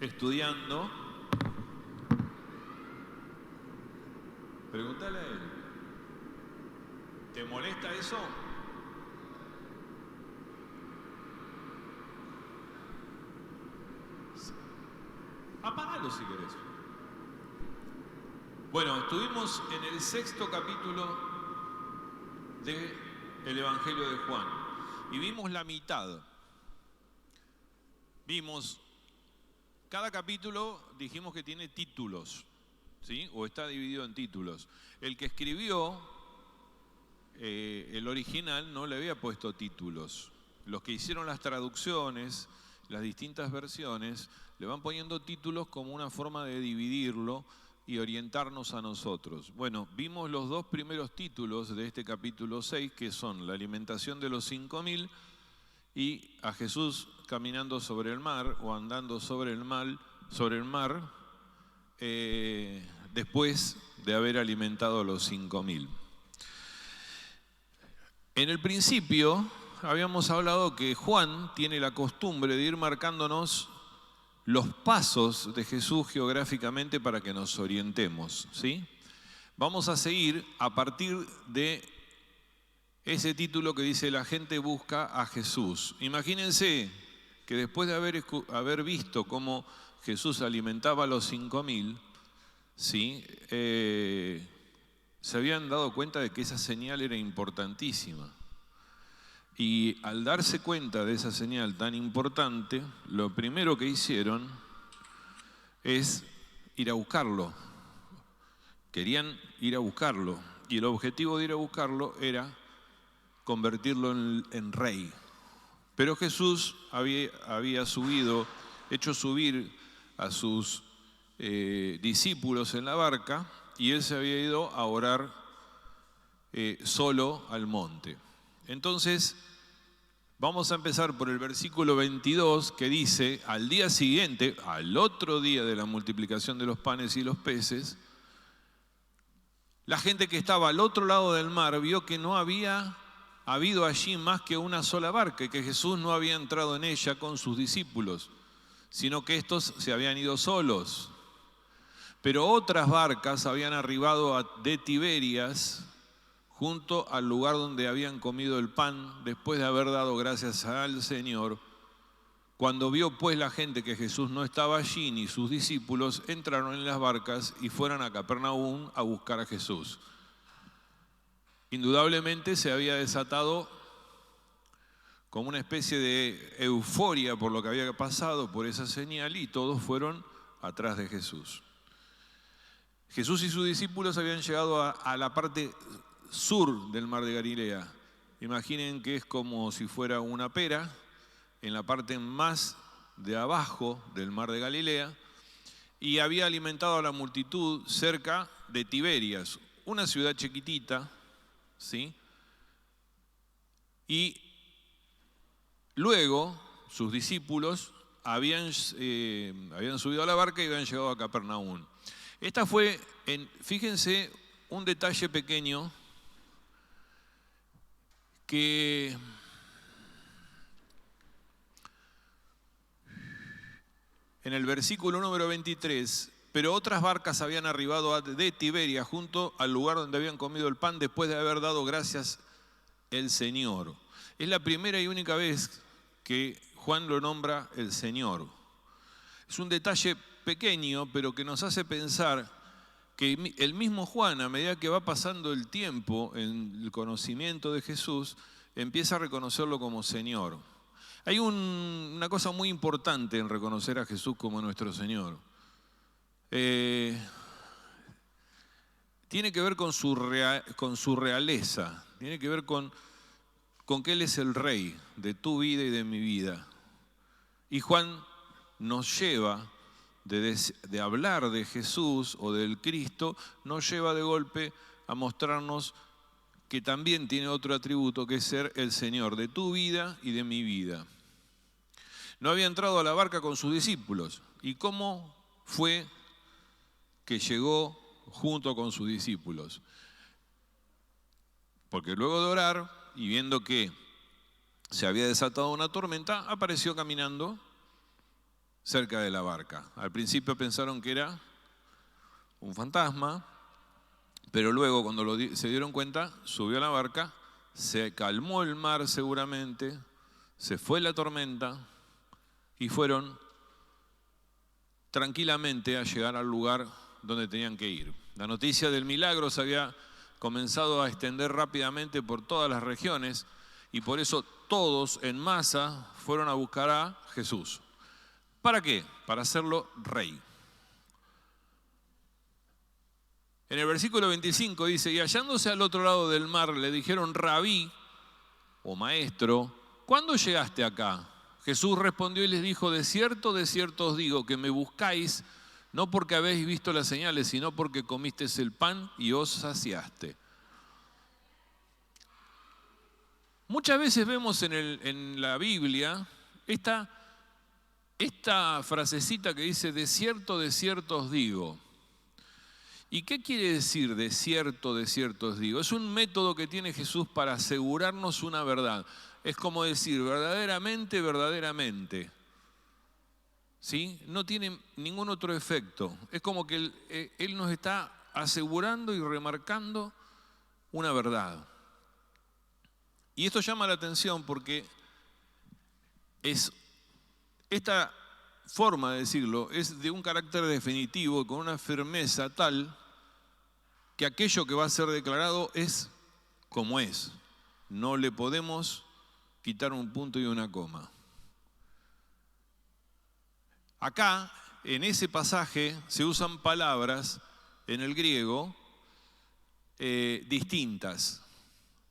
estudiando. Pregúntale a él. ¿Te molesta eso? Apagalo si querés. Bueno, estuvimos en el 6º capítulo del Evangelio de Juan y vimos la mitad. Vimos, cada capítulo dijimos que tiene títulos, ¿sí? O está dividido en títulos. El que escribió el original no le había puesto títulos. Los que hicieron las traducciones, las distintas versiones, le van poniendo títulos como una forma de dividirlo y orientarnos a nosotros. Bueno, vimos los dos primeros títulos de este capítulo 6, que son la alimentación de los 5.000 y a Jesús caminando sobre el mar o andando sobre el mar, después de haber alimentado a los 5.000. En el principio habíamos hablado que Juan tiene la costumbre de ir marcándonos los pasos de Jesús geográficamente para que nos orientemos, ¿sí? Vamos a seguir a partir de ese título que dice La gente busca a Jesús. Imagínense que después de haber visto cómo Jesús alimentaba a los 5.000, ¿sí? Se habían dado cuenta de que esa señal era importantísima. Y al darse cuenta de esa señal tan importante, lo primero que hicieron es ir a buscarlo. Querían ir a buscarlo. Y el objetivo de ir a buscarlo era convertirlo en rey. Pero Jesús había hecho subir a sus discípulos en la barca y él se había ido a orar solo al monte. Entonces, vamos a empezar por el versículo 22 que dice, al día siguiente, al otro día de la multiplicación de los panes y los peces, la gente que estaba al otro lado del mar vio que no había habido allí más que una sola barca y que Jesús no había entrado en ella con sus discípulos, sino que estos se habían ido solos. Pero otras barcas habían arribado de Tiberias, junto al lugar donde habían comido el pan, después de haber dado gracias al Señor. Cuando vio pues la gente que Jesús no estaba allí ni sus discípulos, entraron en las barcas y fueron a Capernaum a buscar a Jesús. Indudablemente se había desatado como una especie de euforia por lo que había pasado, por esa señal, y todos fueron atrás de Jesús. Jesús y sus discípulos habían llegado a la parte sur del mar de Galilea. Imaginen que es como si fuera una pera en la parte más de abajo del mar de Galilea, y había alimentado a la multitud cerca de Tiberias, una ciudad chiquitita, ¿sí? Y luego sus discípulos habían subido a la barca y habían llegado a Capernaum. Esta fue, fíjense, un detalle pequeño que en el versículo número 23, pero otras barcas habían arribado de Tiberia junto al lugar donde habían comido el pan después de haber dado gracias el Señor. Es la primera y única vez que Juan lo nombra el Señor. Es un detalle pequeño, pero que nos hace pensar que el mismo Juan, a medida que va pasando el tiempo en el conocimiento de Jesús, empieza a reconocerlo como Señor. Hay una cosa muy importante en reconocer a Jesús como nuestro Señor. Tiene que ver con su realeza, tiene que ver con que Él es el Rey de tu vida y de mi vida. Y Juan nos lleva, de hablar de Jesús o del Cristo, nos lleva de golpe a mostrarnos que también tiene otro atributo, que es ser el Señor de tu vida y de mi vida. No había entrado a la barca con sus discípulos. ¿Y cómo fue que llegó junto con sus discípulos? Porque luego de orar y viendo que se había desatado una tormenta, apareció caminando cerca de la barca. Al principio pensaron que era un fantasma, pero luego cuando se dieron cuenta, subió a la barca, se calmó el mar seguramente, se fue la tormenta y fueron tranquilamente a llegar al lugar donde tenían que ir. La noticia del milagro se había comenzado a extender rápidamente por todas las regiones y por eso todos en masa fueron a buscar a Jesús. ¿Para qué? Para hacerlo rey. En el versículo 25 dice, y hallándose al otro lado del mar le dijeron, Rabí, o maestro, ¿cuándo llegaste acá? Jesús respondió y les dijo, de cierto os digo, que me buscáis, no porque habéis visto las señales, sino porque comisteis el pan y os saciaste. Muchas veces vemos en la Biblia esta frasecita que dice, de cierto os digo. ¿Y qué quiere decir de cierto os digo? Es un método que tiene Jesús para asegurarnos una verdad. Es como decir, verdaderamente. ¿Sí? No tiene ningún otro efecto. Es como que Él nos está asegurando y remarcando una verdad. Y esto llama la atención porque esta forma de decirlo es de un carácter definitivo, con una firmeza tal que aquello que va a ser declarado es como es. No le podemos quitar un punto y una coma. Acá, en ese pasaje, se usan palabras en el griego distintas.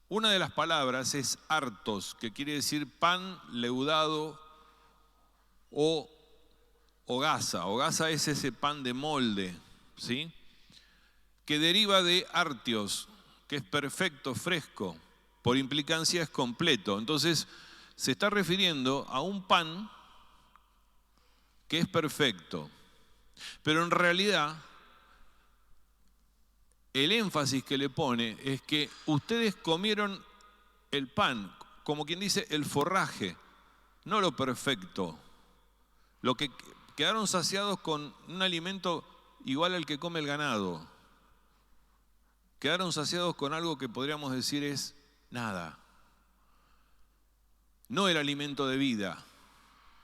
Una de las palabras es artos, que quiere decir pan leudado o hogaza. Hogaza es ese pan de molde, ¿sí? Que deriva de artios, que es perfecto, fresco, por implicancia es completo. Entonces, se está refiriendo a un pan que es perfecto. Pero en realidad, el énfasis que le pone es que ustedes comieron el pan, como quien dice, el forraje, no lo perfecto. Lo que quedaron saciados con un alimento igual al que come el ganado. Quedaron saciados con algo que podríamos decir es nada. No el alimento de vida,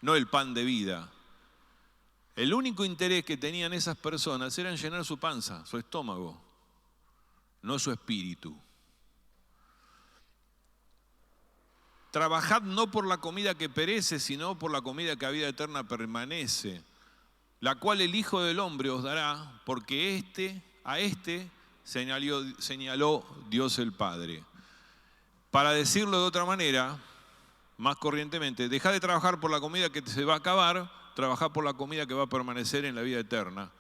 no el pan de vida. El único interés que tenían esas personas era en llenar su panza, su estómago, no su espíritu. Trabajad no por la comida que perece, sino por la comida que a vida eterna permanece, la cual el Hijo del Hombre os dará, porque a este señaló Dios el Padre. Para decirlo de otra manera, más corrientemente, dejad de trabajar por la comida que se va a acabar, trabajad por la comida que va a permanecer en la vida eterna,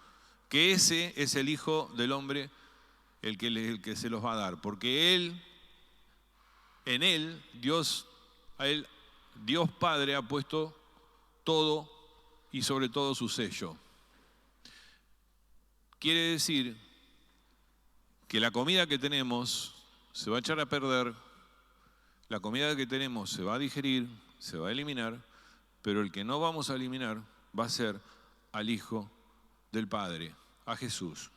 que ese es el Hijo del Hombre el que se los va a dar, porque en Él, Dios Padre ha puesto todo y sobre todo su sello. Quiere decir que la comida que tenemos se va a echar a perder, la comida que tenemos se va a digerir, se va a eliminar, pero el que no vamos a eliminar va a ser al Hijo del Padre, a Jesús.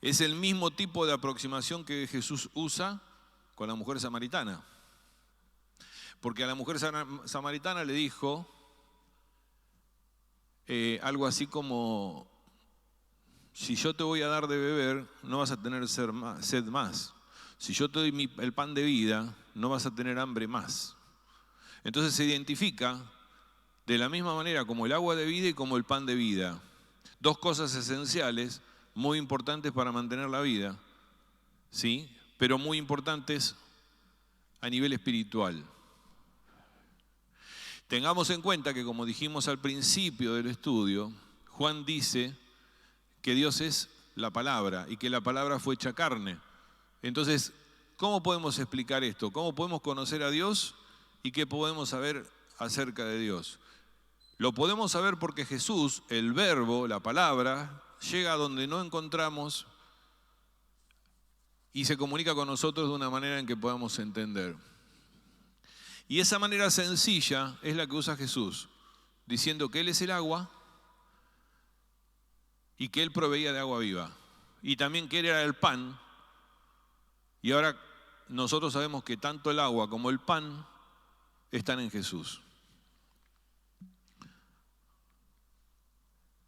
Es el mismo tipo de aproximación que Jesús usa con la mujer samaritana. Porque a la mujer samaritana le dijo algo así como, si yo te voy a dar de beber, no vas a tener sed más. Si yo te doy el pan de vida, no vas a tener hambre más. Entonces se identifica de la misma manera como el agua de vida y como el pan de vida. Dos cosas esenciales, muy importantes para mantener la vida, ¿sí? Pero muy importantes a nivel espiritual. Tengamos en cuenta que, como dijimos al principio del estudio, Juan dice que Dios es la palabra y que la palabra fue hecha carne. Entonces, ¿cómo podemos explicar esto? ¿Cómo podemos conocer a Dios y qué podemos saber acerca de Dios? Lo podemos saber porque Jesús, el verbo, la palabra, llega a donde no encontramos y se comunica con nosotros de una manera en que podamos entender. Y esa manera sencilla es la que usa Jesús. diciendo que Él es el agua y que Él proveía de agua viva. Y también que Él era el pan. Y ahora nosotros sabemos que tanto el agua como el pan están en Jesús.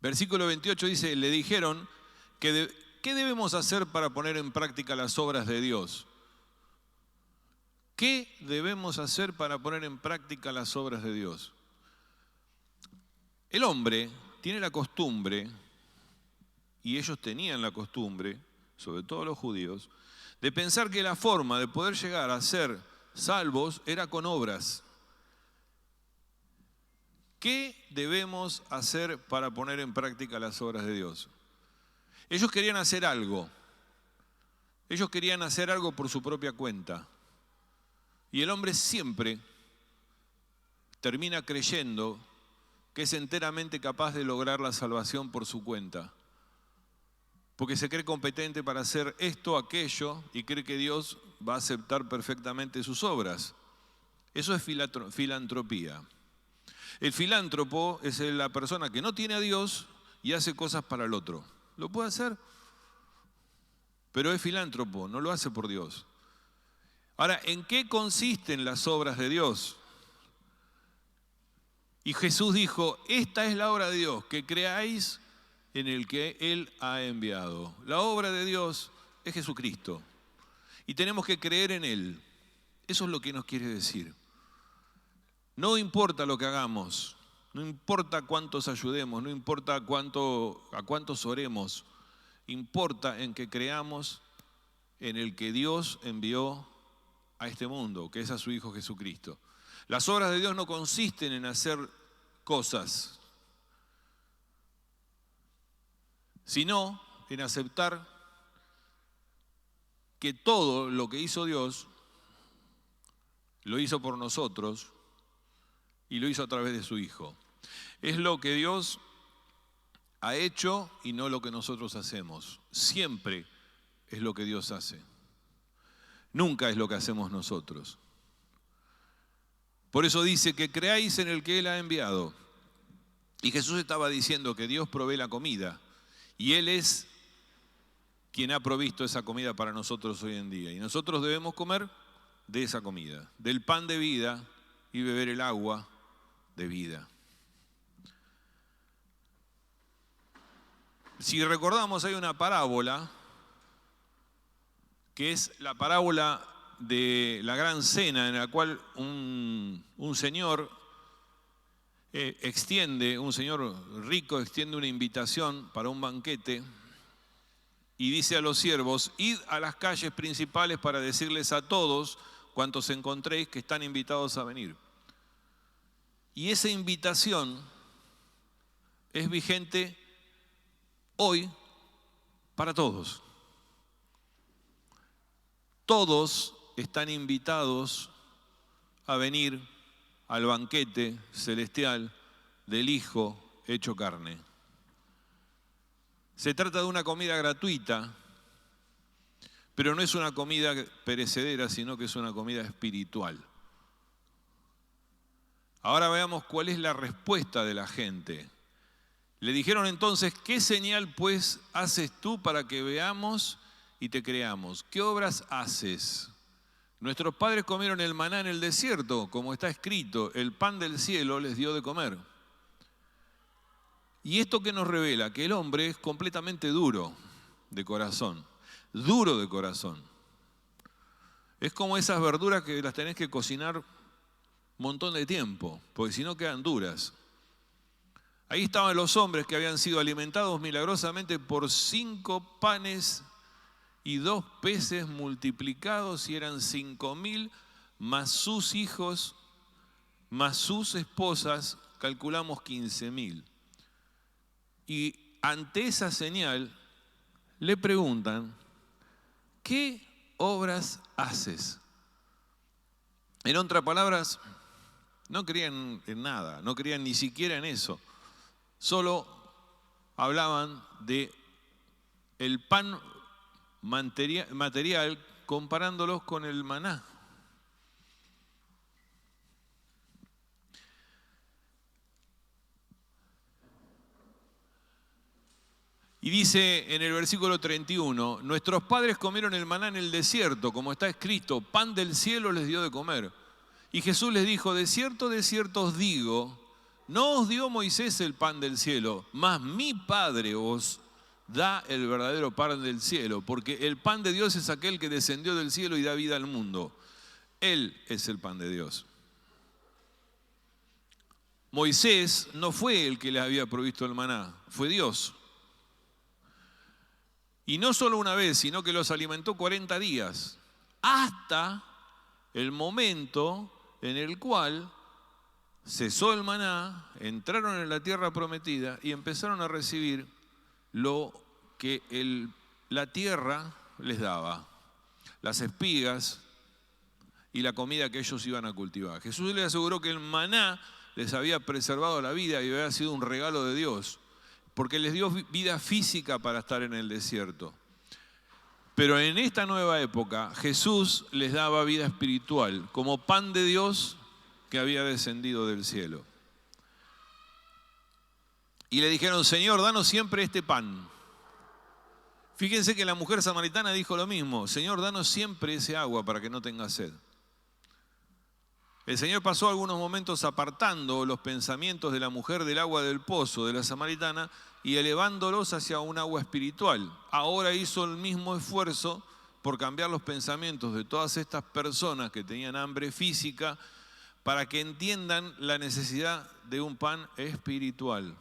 Versículo 28 dice, le dijeron, ¿qué debemos hacer para poner en práctica las obras de Dios? ¿Qué debemos hacer para poner en práctica las obras de Dios? El hombre tiene la costumbre, y ellos tenían la costumbre, sobre todo los judíos, de pensar que la forma de poder llegar a ser salvos era con obras. ¿Qué debemos hacer para poner en práctica las obras de Dios? Ellos querían hacer algo. Ellos querían hacer algo por su propia cuenta. Y el hombre siempre termina creyendo que es enteramente capaz de lograr la salvación por su cuenta. Porque se cree competente para hacer esto, aquello, y cree que Dios va a aceptar perfectamente sus obras. Eso es filantropía. El filántropo es la persona que no tiene a Dios y hace cosas para el otro. Lo puede hacer, pero es filántropo, no lo hace por Dios. Ahora, ¿en qué consisten las obras de Dios? Y Jesús dijo, esta es la obra de Dios, que creáis en el que Él ha enviado. La obra de Dios es Jesucristo y tenemos que creer en Él. Eso es lo que nos quiere decir. No importa lo que hagamos, no importa cuántos ayudemos, no importa a cuántos oremos, importa en que creamos en el que Dios envió a este mundo, que es a su Hijo Jesucristo. Las obras de Dios no consisten en hacer cosas, sino en aceptar que todo lo que hizo Dios lo hizo por nosotros y lo hizo a través de su Hijo. Es lo que Dios ha hecho y no lo que nosotros hacemos. Siempre es lo que Dios hace. Nunca es lo que hacemos nosotros. Por eso dice que creáis en el que Él ha enviado. Y Jesús estaba diciendo que Dios provee la comida. Y Él es quien ha provisto esa comida para nosotros hoy en día. Y nosotros debemos comer de esa comida, del pan de vida y beber el agua de vida. Si recordamos, hay una parábola, que es la parábola de la gran cena, en la cual un señor un señor rico extiende una invitación para un banquete y dice a los siervos, id a las calles principales para decirles a todos cuantos encontréis que están invitados a venir. Y esa invitación es vigente hoy para todos. Todos están invitados a venir al banquete celestial del Hijo hecho carne. Se trata de una comida gratuita, pero no es una comida perecedera, sino que es una comida espiritual. Ahora veamos cuál es la respuesta de la gente. Le dijeron entonces, ¿qué señal pues haces tú para que veamos y te creamos? ¿Qué obras haces? Nuestros padres comieron el maná en el desierto, como está escrito, el pan del cielo les dio de comer. ¿Y esto qué nos revela? Que el hombre es completamente duro de corazón, duro de corazón. Es como esas verduras que las tenés que cocinar un montón de tiempo, porque si no quedan duras. Ahí estaban los hombres que habían sido alimentados milagrosamente por 5 panes y 2 peces multiplicados, y eran 5.000, más sus hijos, más sus esposas, calculamos 15.000. Y ante esa señal le preguntan, ¿qué obras haces? En otras palabras, no creían en nada, no creían ni siquiera en eso. Solo hablaban de el pan material comparándolos con el maná. Y dice en el versículo 31, nuestros padres comieron el maná en el desierto, como está escrito, pan del cielo les dio de comer. Y Jesús les dijo, de cierto os digo, no os dio Moisés el pan del cielo, mas mi Padre os da el verdadero pan del cielo, porque el pan de Dios es aquel que descendió del cielo y da vida al mundo. Él es el pan de Dios. Moisés no fue el que les había provisto el maná, fue Dios. Y no solo una vez, sino que los alimentó 40 días, hasta el momento en el cual cesó el maná, entraron en la tierra prometida y empezaron a recibir lo que la tierra les daba, las espigas y la comida que ellos iban a cultivar. Jesús les aseguró que el maná les había preservado la vida y había sido un regalo de Dios, porque les dio vida física para estar en el desierto. Pero en esta nueva época, Jesús les daba vida espiritual, como pan de Dios que había descendido del cielo. Y le dijeron, Señor, danos siempre este pan. Fíjense que la mujer samaritana dijo lo mismo, Señor, danos siempre ese agua para que no tenga sed. El Señor pasó algunos momentos apartando los pensamientos de la mujer del agua del pozo de la samaritana y elevándolos hacia un agua espiritual. Ahora hizo el mismo esfuerzo por cambiar los pensamientos de todas estas personas que tenían hambre física para que entiendan la necesidad de un pan espiritual.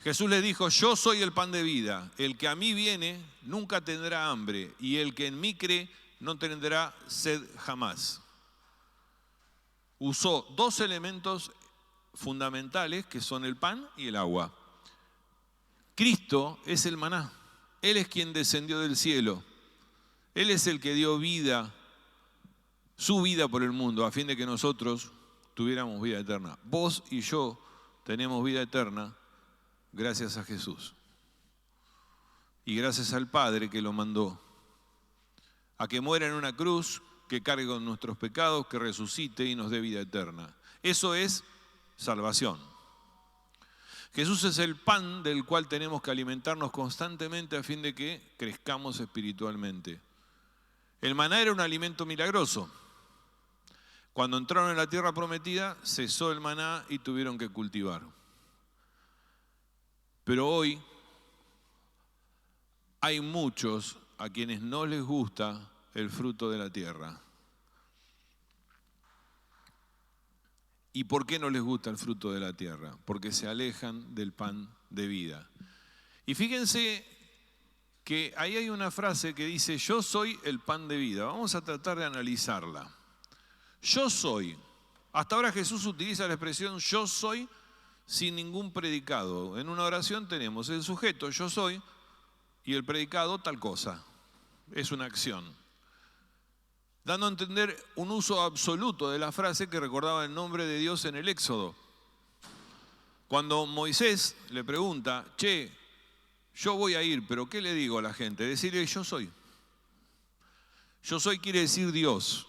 Jesús les dijo, yo soy el pan de vida, el que a mí viene nunca tendrá hambre y el que en mí cree no tendrá sed jamás. Usó dos elementos fundamentales que son el pan y el agua. Cristo es el maná, Él es quien descendió del cielo, Él es el que dio vida, su vida por el mundo, a fin de que nosotros tuviéramos vida eterna. Vos y yo tenemos vida eterna gracias a Jesús y gracias al Padre que lo mandó a que muera en una cruz, que cargue con nuestros pecados, que resucite y nos dé vida eterna. Eso es salvación. Jesús es el pan del cual tenemos que alimentarnos constantemente a fin de que crezcamos espiritualmente. El maná era un alimento milagroso. Cuando entraron en la tierra prometida, cesó el maná y tuvieron que cultivar. Pero hoy hay muchos a quienes no les gusta el fruto de la tierra. ¿Y por qué no les gusta el fruto de la tierra? Porque se alejan del pan de vida. Y fíjense que ahí hay una frase que dice, yo soy el pan de vida. Vamos a tratar de analizarla. Yo soy. Hasta ahora Jesús utiliza la expresión yo soy sin ningún predicado. En una oración tenemos el sujeto yo soy y el predicado tal cosa. Es una acción. Dando a entender un uso absoluto de la frase que recordaba el nombre de Dios en el Éxodo. Cuando Moisés le pregunta, che, yo voy a ir, pero ¿qué le digo a la gente? Decirle yo soy. Yo soy quiere decir Dios.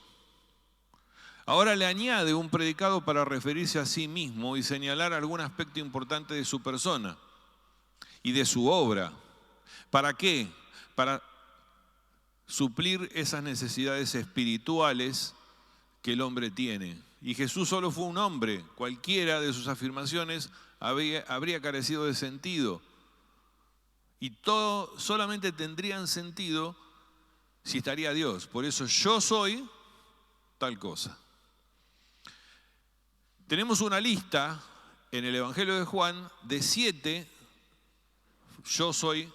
Ahora le añade un predicado para referirse a sí mismo y señalar algún aspecto importante de su persona y de su obra. ¿Para qué? Para suplir esas necesidades espirituales que el hombre tiene. Y Jesús solo fue un hombre, cualquiera de sus afirmaciones habría carecido de sentido. Y todo solamente tendrían sentido si estaría Dios. Por eso yo soy tal cosa. Tenemos una lista en el Evangelio de Juan de 7 yo soy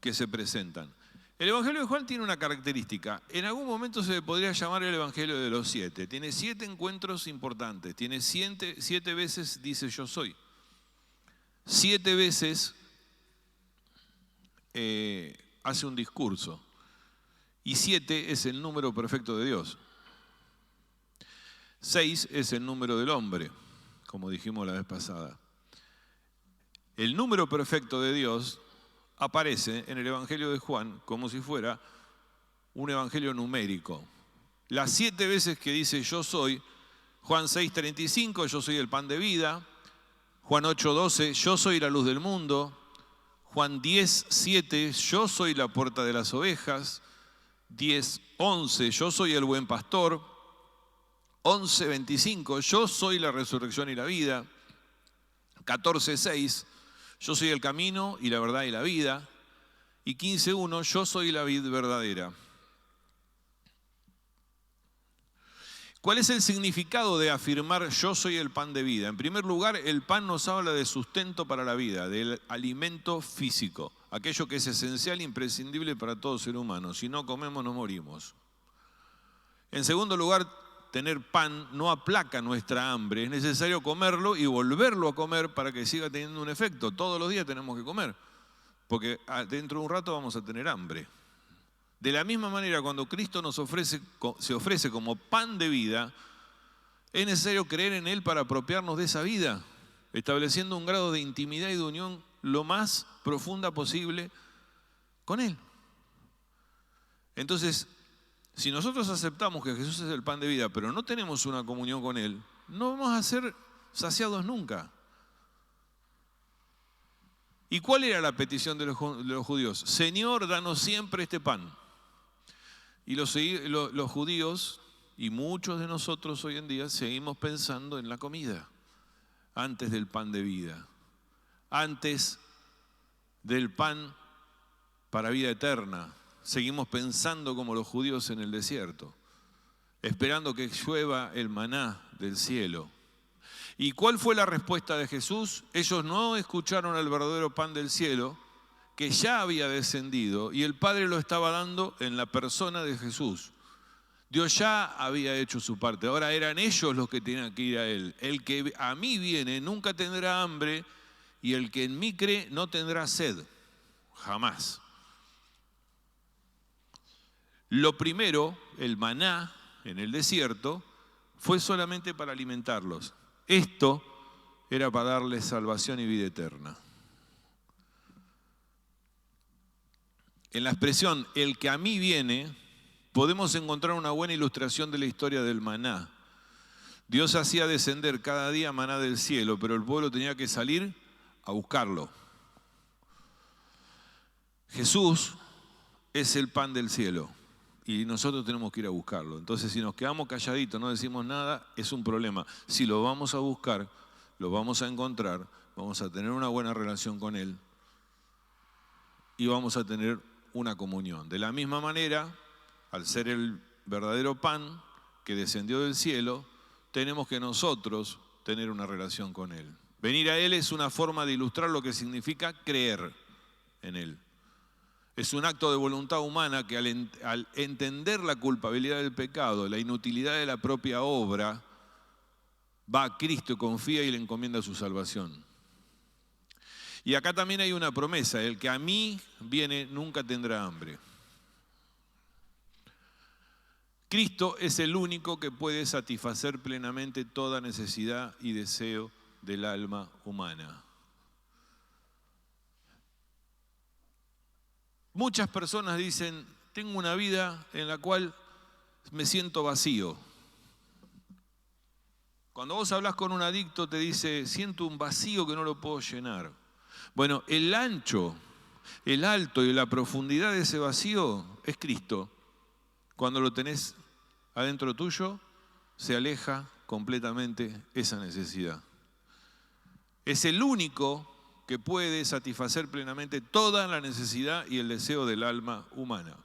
que se presentan. El Evangelio de Juan tiene una característica. En algún momento se le podría llamar el Evangelio de los 7. Tiene 7 encuentros importantes. Tiene 7 veces dice yo soy. 7 veces hace un discurso. Y 7 es el número perfecto de Dios. 6 es el número del hombre, como dijimos la vez pasada. El número perfecto de Dios aparece en el Evangelio de Juan como si fuera un evangelio numérico. Las 7 veces que dice yo soy, Juan 6:35, yo soy el pan de vida. Juan 8:12, yo soy la luz del mundo. Juan 10:7, yo soy la puerta de las ovejas. 10:11, yo soy el buen pastor. 11:25, yo soy la resurrección y la vida. 14:6, yo soy el camino y la verdad y la vida. Y 15:1, yo soy la vid verdadera. ¿Cuál es el significado de afirmar yo soy el pan de vida? En primer lugar, el pan nos habla de sustento para la vida, del alimento físico, aquello que es esencial e imprescindible para todo ser humano. Si no comemos, nos morimos. En segundo lugar, tener pan no aplaca nuestra hambre. Es necesario comerlo y volverlo a comer para que siga teniendo un efecto. Todos los días tenemos que comer, porque dentro de un rato vamos a tener hambre. De la misma manera, cuando Cristo se ofrece como pan de vida, es necesario creer en Él para apropiarnos de esa vida, estableciendo un grado de intimidad y de unión lo más profunda posible con Él. Entonces, si nosotros aceptamos que Jesús es el pan de vida, pero no tenemos una comunión con Él, no vamos a ser saciados nunca. ¿Y cuál era la petición de los judíos? Señor, danos siempre este pan. Y los judíos y muchos de nosotros hoy en día seguimos pensando en la comida antes del pan de vida, antes del pan para vida eterna. Seguimos pensando como los judíos en el desierto, esperando que llueva el maná del cielo. ¿Y cuál fue la respuesta de Jesús? Ellos no escucharon al verdadero pan del cielo, que ya había descendido y el Padre lo estaba dando en la persona de Jesús. Dios ya había hecho su parte, ahora eran ellos los que tenían que ir a Él. El que a mí viene nunca tendrá hambre y el que en mí cree no tendrá sed, jamás. Lo primero, el maná en el desierto, fue solamente para alimentarlos. Esto era para darles salvación y vida eterna. En la expresión, el que a mí viene, podemos encontrar una buena ilustración de la historia del maná. Dios hacía descender cada día maná del cielo, pero el pueblo tenía que salir a buscarlo. Jesús es el pan del cielo y nosotros tenemos que ir a buscarlo. Entonces, si nos quedamos calladitos, no decimos nada, es un problema. Si lo vamos a buscar, lo vamos a encontrar, vamos a tener una buena relación con Él y vamos a tener una comunión. De la misma manera, al ser el verdadero pan que descendió del cielo, tenemos que nosotros tener una relación con Él. Venir a Él es una forma de ilustrar lo que significa creer en Él. Es un acto de voluntad humana que al entender la culpabilidad del pecado, la inutilidad de la propia obra, va a Cristo y confía y le encomienda su salvación. Y acá también hay una promesa, el que a mí viene nunca tendrá hambre. Cristo es el único que puede satisfacer plenamente toda necesidad y deseo del alma humana. Muchas personas dicen, tengo una vida en la cual me siento vacío. Cuando vos hablas con un adicto te dice, siento un vacío que no lo puedo llenar. Bueno, el ancho, el alto y la profundidad de ese vacío es Cristo. Cuando lo tenés adentro tuyo, se aleja completamente esa necesidad. Es el único que puede satisfacer plenamente toda la necesidad y el deseo del alma humana.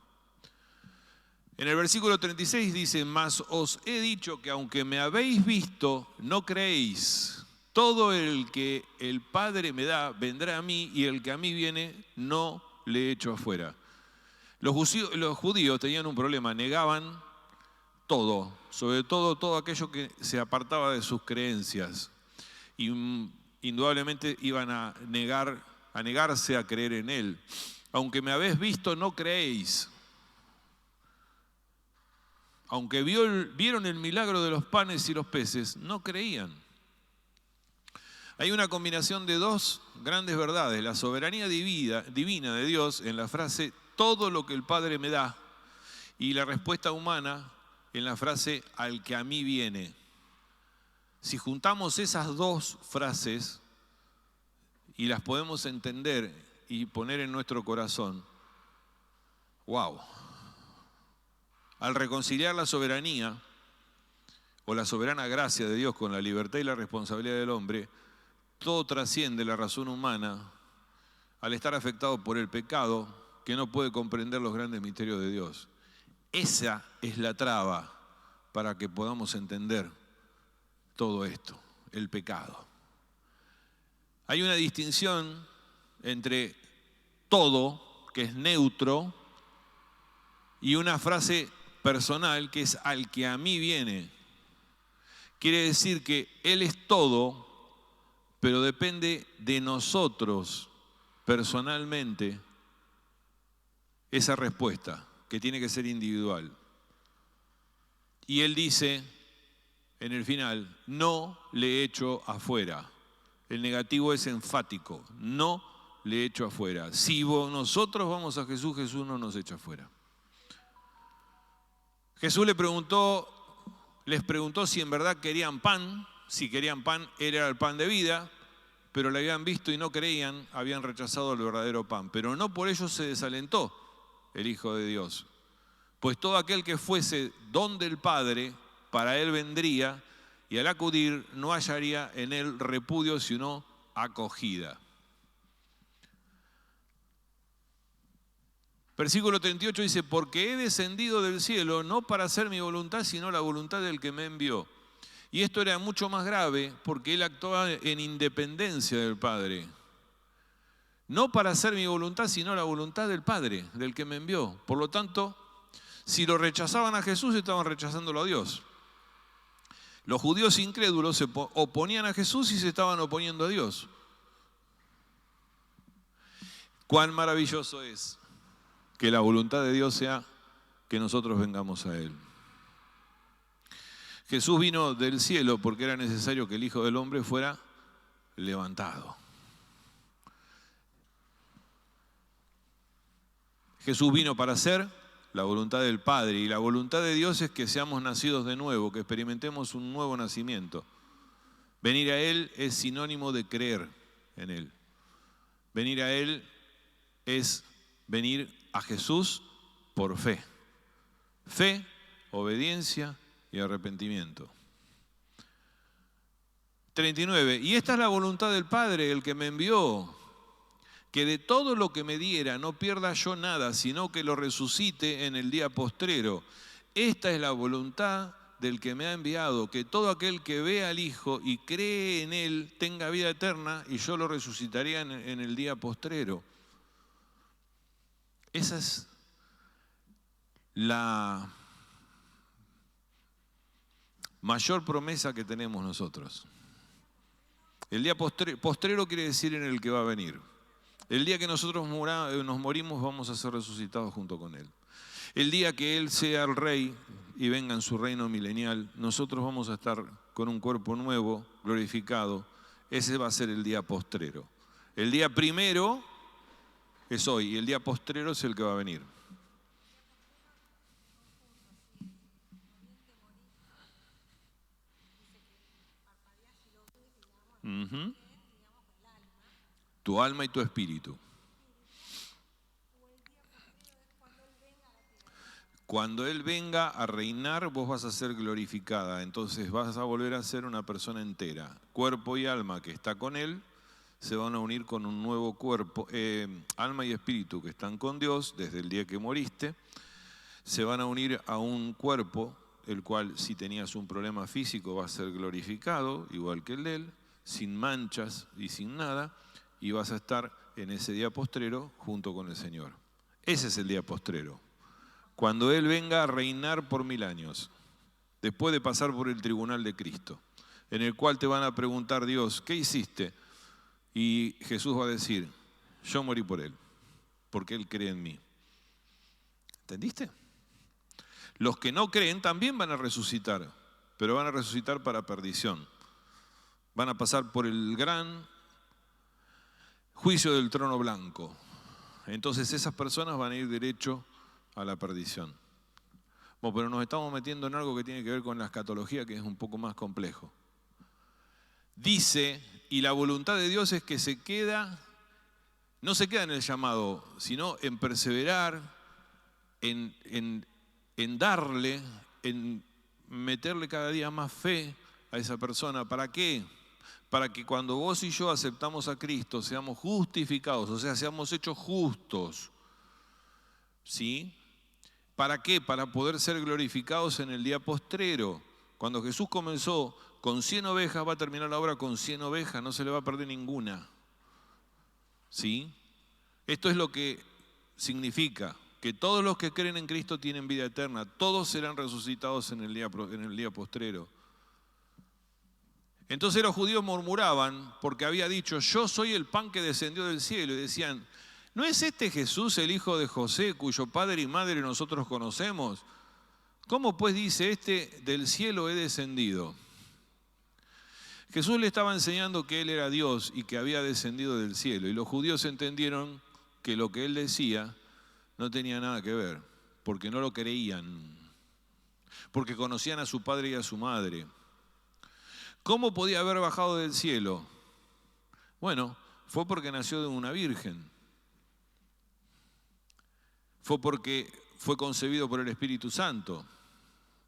En el versículo 36 dice, mas os he dicho que aunque me habéis visto, no creéis. Todo el que el Padre me da, vendrá a mí, y el que a mí viene, no le echo afuera. Los judíos tenían un problema, negaban todo, sobre todo aquello que se apartaba de sus creencias. Y indudablemente iban a negarse a creer en Él. Aunque me habéis visto, no creéis. Aunque vieron el milagro de los panes y los peces, no creían. Hay una combinación de dos grandes verdades, la soberanía divina de Dios en la frase todo lo que el Padre me da y la respuesta humana en la frase al que a mí viene. Si juntamos esas dos frases, y las podemos entender y poner en nuestro corazón, ¡wow! Al reconciliar la soberanía o la soberana gracia de Dios con la libertad y la responsabilidad del hombre, todo trasciende la razón humana al estar afectado por el pecado que no puede comprender los grandes misterios de Dios. Esa es la traba para que podamos entender todo esto, el pecado. Hay una distinción entre todo, que es neutro, y una frase personal que es al que a mí viene. Quiere decir que Él es todo, pero depende de nosotros personalmente esa respuesta, que tiene que ser individual. Y Él dice en el final, no le echo afuera. El negativo es enfático, no le echo afuera. Si nosotros vamos a Jesús, Jesús no nos echa afuera. Jesús les preguntó si en verdad querían pan. Si querían pan, Él era el pan de vida, pero le habían visto y no creían, habían rechazado el verdadero pan. Pero no por ello se desalentó el Hijo de Dios. Pues todo aquel que fuese don del Padre, para Él vendría, y al acudir no hallaría en Él repudio, sino acogida. Versículo 38 dice, porque he descendido del cielo no para hacer mi voluntad, sino la voluntad del que me envió. Y esto era mucho más grave porque Él actuaba en independencia del Padre. No para hacer mi voluntad, sino la voluntad del Padre, del que me envió. Por lo tanto, si lo rechazaban a Jesús, estaban rechazándolo a Dios. Los judíos incrédulos se oponían a Jesús y se estaban oponiendo a Dios. Cuán maravilloso es que la voluntad de Dios sea que nosotros vengamos a Él. Jesús vino del cielo porque era necesario que el Hijo del Hombre fuera levantado. Jesús vino para hacer la voluntad del Padre, y la voluntad de Dios es que seamos nacidos de nuevo, que experimentemos un nuevo nacimiento. Venir a Él es sinónimo de creer en Él. Venir a Él es venir a Jesús por fe. Fe, obediencia y arrepentimiento. 39. Y esta es la voluntad del Padre, el que me envió, que de todo lo que me diera no pierda yo nada, sino que lo resucite en el día postrero. Esta es la voluntad del que me ha enviado, que todo aquel que ve al Hijo y cree en Él tenga vida eterna, y yo lo resucitaré en el día postrero. Esa es la mayor promesa que tenemos nosotros. El día postrero quiere decir en el que va a venir. El día que nosotros nos morimos vamos a ser resucitados junto con Él. El día que Él sea el Rey y venga en su reino milenial, nosotros vamos a estar con un cuerpo nuevo, glorificado. Ese va a ser el día postrero. El día primero es hoy y el día postrero es el que va a venir. Uh-huh. Tu alma y tu espíritu. Cuando Él venga a reinar, vos vas a ser glorificada. Entonces vas a volver a ser una persona entera. Cuerpo y alma que está con Él se van a unir con un nuevo cuerpo. Alma y espíritu que están con Dios desde el día que moriste, se van a unir a un cuerpo, el cual si tenías un problema físico va a ser glorificado, igual que el de Él, sin manchas y sin nada, y vas a estar en ese día postrero junto con el Señor. Ese es el día postrero. Cuando Él venga a reinar por 1000 años, después de pasar por el tribunal de Cristo, en el cual te van a preguntar, Dios, ¿qué hiciste? Y Jesús va a decir, yo morí por Él, porque Él cree en mí. ¿Entendiste? Los que no creen también van a resucitar, pero van a resucitar para perdición. Van a pasar por el gran juicio del trono blanco. Entonces esas personas van a ir derecho a la perdición. Bueno, pero nos estamos metiendo en algo que tiene que ver con la escatología, que es un poco más complejo. Dice y la voluntad de Dios es que no se queda en el llamado, sino en perseverar, en darle, en meterle cada día más fe a esa persona. ¿Para qué? Para que cuando vos y yo aceptamos a Cristo seamos justificados, o sea, seamos hechos justos. ¿Sí? ¿Para qué? Para poder ser glorificados en el día postrero. Cuando Jesús comenzó con 100 ovejas, va a terminar la obra con 100 ovejas, no se le va a perder ninguna. ¿Sí? Esto es lo que significa que todos los que creen en Cristo tienen vida eterna, todos serán resucitados en el día postrero. Entonces los judíos murmuraban porque había dicho, yo soy el pan que descendió del cielo, y decían, ¿no es este Jesús el hijo de José, cuyo padre y madre nosotros conocemos? ¿Cómo pues dice del cielo he descendido? Jesús le estaba enseñando que él era Dios y que había descendido del cielo, y los judíos entendieron que lo que él decía no tenía nada que ver, porque no lo creían, porque conocían a su padre y a su madre. ¿Cómo podía haber bajado del cielo? Bueno, fue porque nació de una virgen. Fue porque fue concebido por el Espíritu Santo,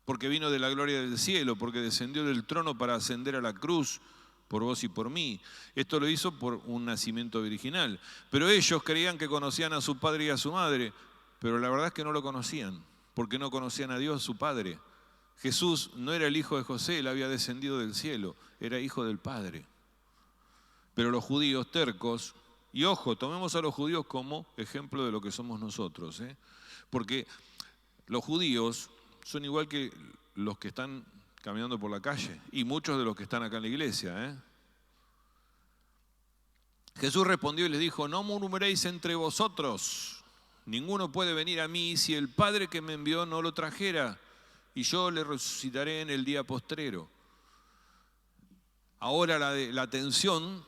porque vino de la gloria del cielo, porque descendió del trono para ascender a la cruz por vos y por mí. Esto lo hizo por un nacimiento virginal. Pero ellos creían que conocían a su padre y a su madre, pero la verdad es que no lo conocían, porque no conocían a Dios, su Padre. Jesús no era el hijo de José, él había descendido del cielo, era hijo del Padre. Pero los judíos tercos, y ojo, tomemos a los judíos como ejemplo de lo que somos nosotros, porque los judíos son igual que los que están caminando por la calle y muchos de los que están acá en la iglesia. Jesús respondió y les dijo, no murmuréis entre vosotros, ninguno puede venir a mí si el Padre que me envió no lo trajera, y yo le resucitaré en el día postrero. Ahora la atención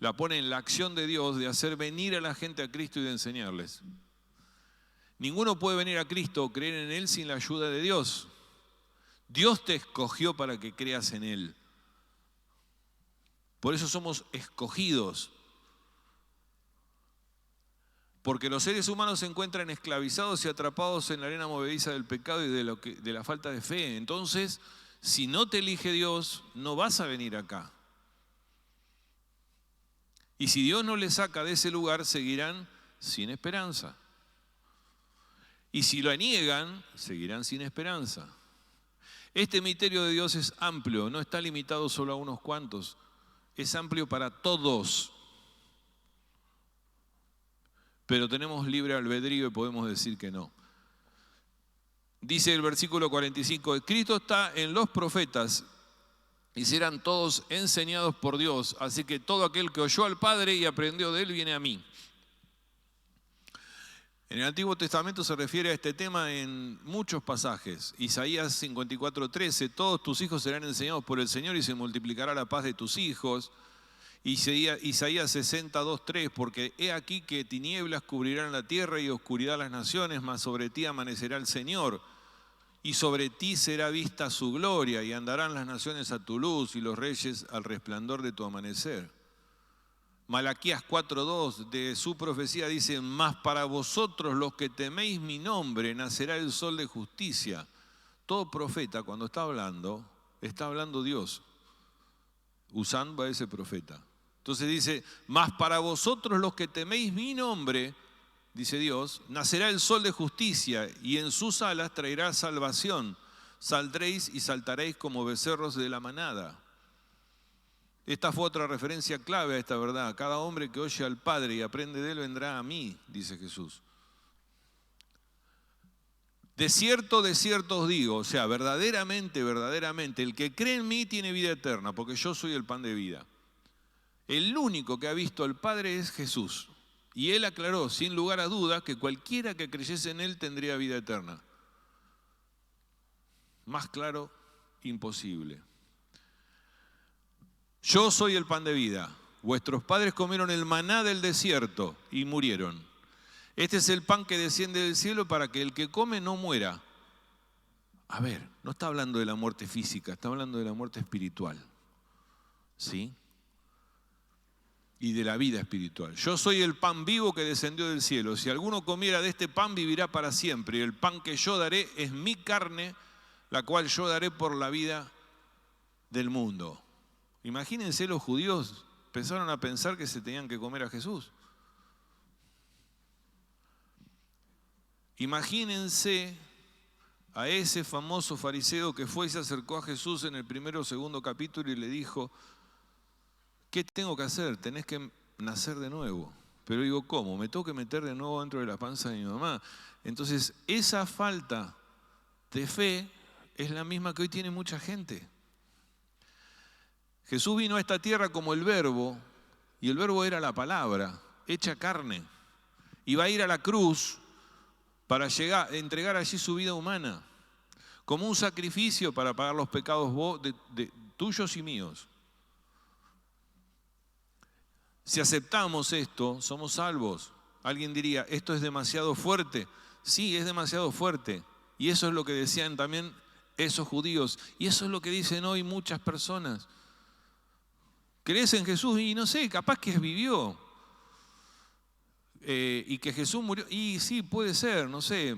la pone en la acción de Dios de hacer venir a la gente a Cristo y de enseñarles. Ninguno puede venir a Cristo o creer en Él sin la ayuda de Dios. Dios te escogió para que creas en Él. Por eso somos escogidos. Porque los seres humanos se encuentran esclavizados y atrapados en la arena movediza del pecado y de la falta de fe. Entonces, si no te elige Dios, no vas a venir acá. Y si Dios no les saca de ese lugar, seguirán sin esperanza. Y si lo niegan, seguirán sin esperanza. Este misterio de Dios es amplio, no está limitado solo a unos cuantos. Es amplio para todos. Pero tenemos libre albedrío y podemos decir que no. Dice el versículo 45, Cristo está en los profetas y serán todos enseñados por Dios. Así que todo aquel que oyó al Padre y aprendió de Él viene a mí. En el Antiguo Testamento se refiere a este tema en muchos pasajes. Isaías 54:13, todos tus hijos serán enseñados por el Señor y se multiplicará la paz de tus hijos. Isaías 62:3, porque he aquí que tinieblas cubrirán la tierra y oscuridad las naciones, mas sobre ti amanecerá el Señor, y sobre ti será vista su gloria, y andarán las naciones a tu luz y los reyes al resplandor de tu amanecer. Malaquías 4:2 de su profecía dice, mas para vosotros los que teméis mi nombre nacerá el sol de justicia. Todo profeta cuando está hablando Dios, usando a ese profeta. Entonces dice, mas para vosotros los que teméis mi nombre, dice Dios, nacerá el sol de justicia y en sus alas traerá salvación. Saldréis y saltaréis como becerros de la manada. Esta fue otra referencia clave a esta verdad. Cada hombre que oye al Padre y aprende de Él vendrá a mí, dice Jesús. De cierto os digo, o sea, verdaderamente, el que cree en mí tiene vida eterna, porque yo soy el pan de vida. El único que ha visto al Padre es Jesús. Y Él aclaró, sin lugar a duda, que cualquiera que creyese en Él tendría vida eterna. Más claro, imposible. Yo soy el pan de vida. Vuestros padres comieron el maná del desierto y murieron. Este es el pan que desciende del cielo para que el que come no muera. A ver, no está hablando de la muerte física, está hablando de la muerte espiritual. ¿sí? Y de la vida espiritual. Yo soy el pan vivo que descendió del cielo. Si alguno comiera de este pan, vivirá para siempre. Y el pan que yo daré es mi carne, la cual yo daré por la vida del mundo. Imagínense, los judíos empezaron a pensar que se tenían que comer a Jesús. Imagínense a ese famoso fariseo que fue y se acercó a Jesús en el primero o segundo capítulo y le dijo: ¿qué tengo que hacer? Tenés que nacer de nuevo. Pero digo, ¿cómo? Me tengo que meter de nuevo dentro de la panza de mi mamá. Entonces, esa falta de fe es la misma que hoy tiene mucha gente. Jesús vino a esta tierra como el Verbo, y el Verbo era la palabra, hecha carne. Y va a ir a la cruz para entregar allí su vida humana, como un sacrificio para pagar los pecados tuyos y míos. Si aceptamos esto, somos salvos. Alguien diría, ¿esto es demasiado fuerte? Sí, es demasiado fuerte. Y eso es lo que decían también esos judíos. Y eso es lo que dicen hoy muchas personas. ¿Crees en Jesús? Y no sé, capaz que vivió. Y que Jesús murió. Y sí, puede ser, no sé.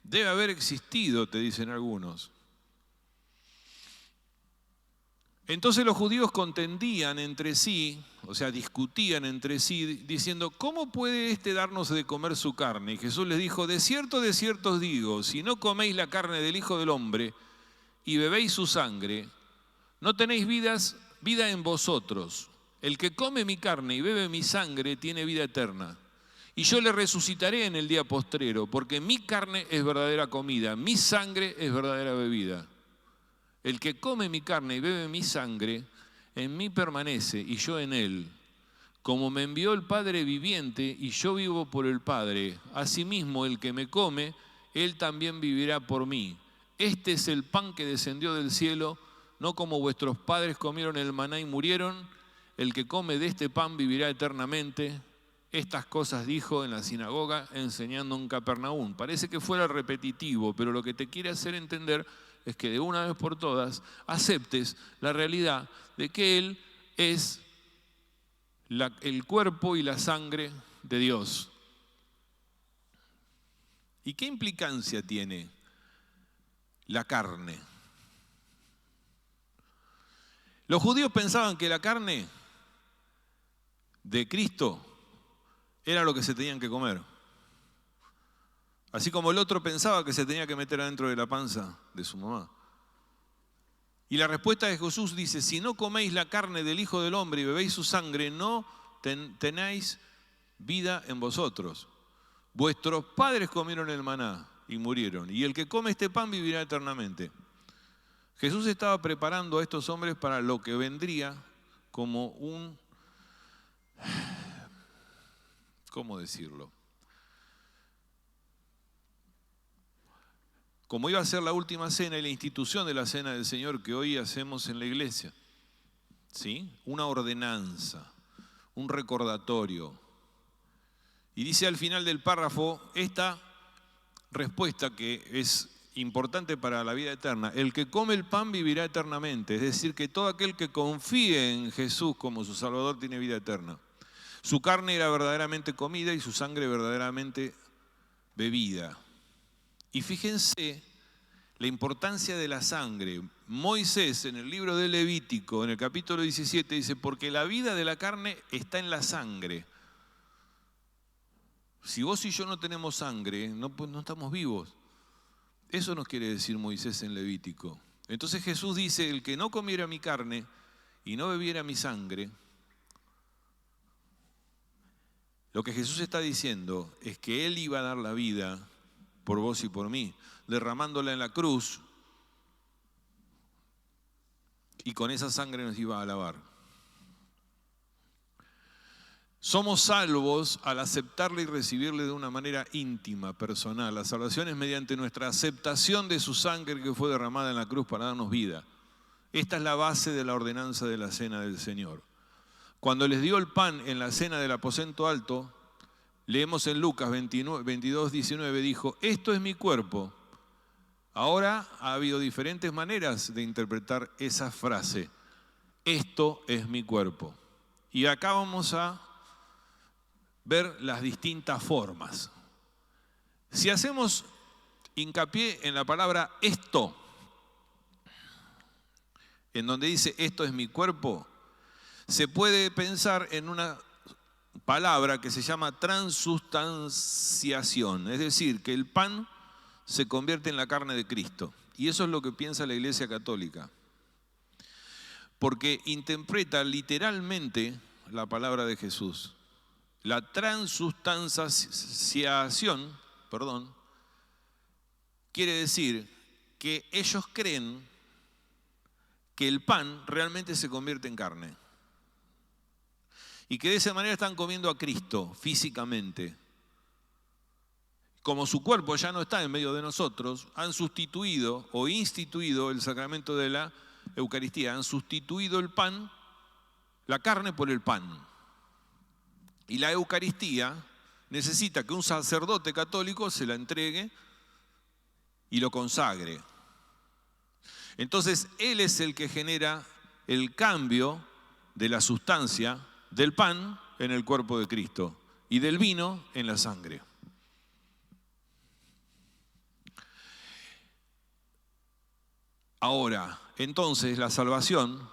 Debe haber existido, te dicen algunos. Entonces los judíos contendían entre sí, o sea, discutían entre sí, diciendo, ¿cómo puede éste darnos de comer su carne? Y Jesús les dijo, de cierto os digo, si no coméis la carne del Hijo del Hombre y bebéis su sangre, no tenéis vida en vosotros. El que come mi carne y bebe mi sangre tiene vida eterna. Y yo le resucitaré en el día postrero, porque mi carne es verdadera comida, mi sangre es verdadera bebida. El que come mi carne y bebe mi sangre, en mí permanece y yo en él. Como me envió el Padre viviente y yo vivo por el Padre, asimismo el que me come, él también vivirá por mí. Este es el pan que descendió del cielo, no como vuestros padres comieron el maná y murieron. El que come de este pan vivirá eternamente. Estas cosas dijo en la sinagoga enseñando en Capernaum. Parece que fuera repetitivo, pero lo que te quiere hacer entender es que de una vez por todas aceptes la realidad de que Él es el cuerpo y la sangre de Dios. ¿Y qué implicancia tiene la carne? Los judíos pensaban que la carne de Cristo era lo que se tenían que comer. Así como el otro pensaba que se tenía que meter adentro de la panza de su mamá. Y la respuesta de Jesús dice, si no coméis la carne del Hijo del Hombre y bebéis su sangre, no tenéis vida en vosotros. Vuestros padres comieron el maná y murieron, y el que come este pan vivirá eternamente. Jesús estaba preparando a estos hombres para lo que vendría como un... ¿Cómo decirlo? Como iba a ser la última cena y la institución de la cena del Señor que hoy hacemos en la iglesia. ¿Sí? Una ordenanza, un recordatorio. Y dice al final del párrafo esta respuesta que es importante para la vida eterna. El que come el pan vivirá eternamente. Es decir, que todo aquel que confíe en Jesús como su Salvador tiene vida eterna. Su carne era verdaderamente comida y su sangre verdaderamente bebida. Y fíjense la importancia de la sangre. Moisés en el libro de Levítico, en el capítulo 17, dice, porque la vida de la carne está en la sangre. Si vos y yo no tenemos sangre, pues no estamos vivos. Eso nos quiere decir Moisés en Levítico. Entonces Jesús dice, el que no comiera mi carne y no bebiera mi sangre, lo que Jesús está diciendo es que Él iba a dar la vida por vos y por mí, derramándola en la cruz, y con esa sangre nos iba a lavar. Somos salvos al aceptarle y recibirle de una manera íntima, personal. La salvación es mediante nuestra aceptación de su sangre que fue derramada en la cruz para darnos vida. Esta es la base de la ordenanza de la cena del Señor. Cuando les dio el pan en la cena del aposento alto, leemos en Lucas 22, 19, dijo, esto es mi cuerpo. Ahora ha habido diferentes maneras de interpretar esa frase. esto es mi cuerpo. Y acá vamos a ver las distintas formas. Si hacemos hincapié en la palabra esto, en donde dice esto es mi cuerpo, se puede pensar en una palabra que se llama transustanciación, es decir, que el pan se convierte en la carne de Cristo. Y eso es lo que piensa la Iglesia Católica, porque interpreta literalmente la palabra de Jesús. La transustanciación, quiere decir que ellos creen que el pan realmente se convierte en carne. Y que de esa manera están comiendo a Cristo físicamente. Como su cuerpo ya no está en medio de nosotros, han sustituido o instituido el sacramento de la Eucaristía, han sustituido el pan, la carne por el pan. Y la Eucaristía necesita que un sacerdote católico se la entregue y lo consagre. Entonces, él es el que genera el cambio de la sustancia del pan en el cuerpo de Cristo y del vino en la sangre. Ahora, entonces, la salvación,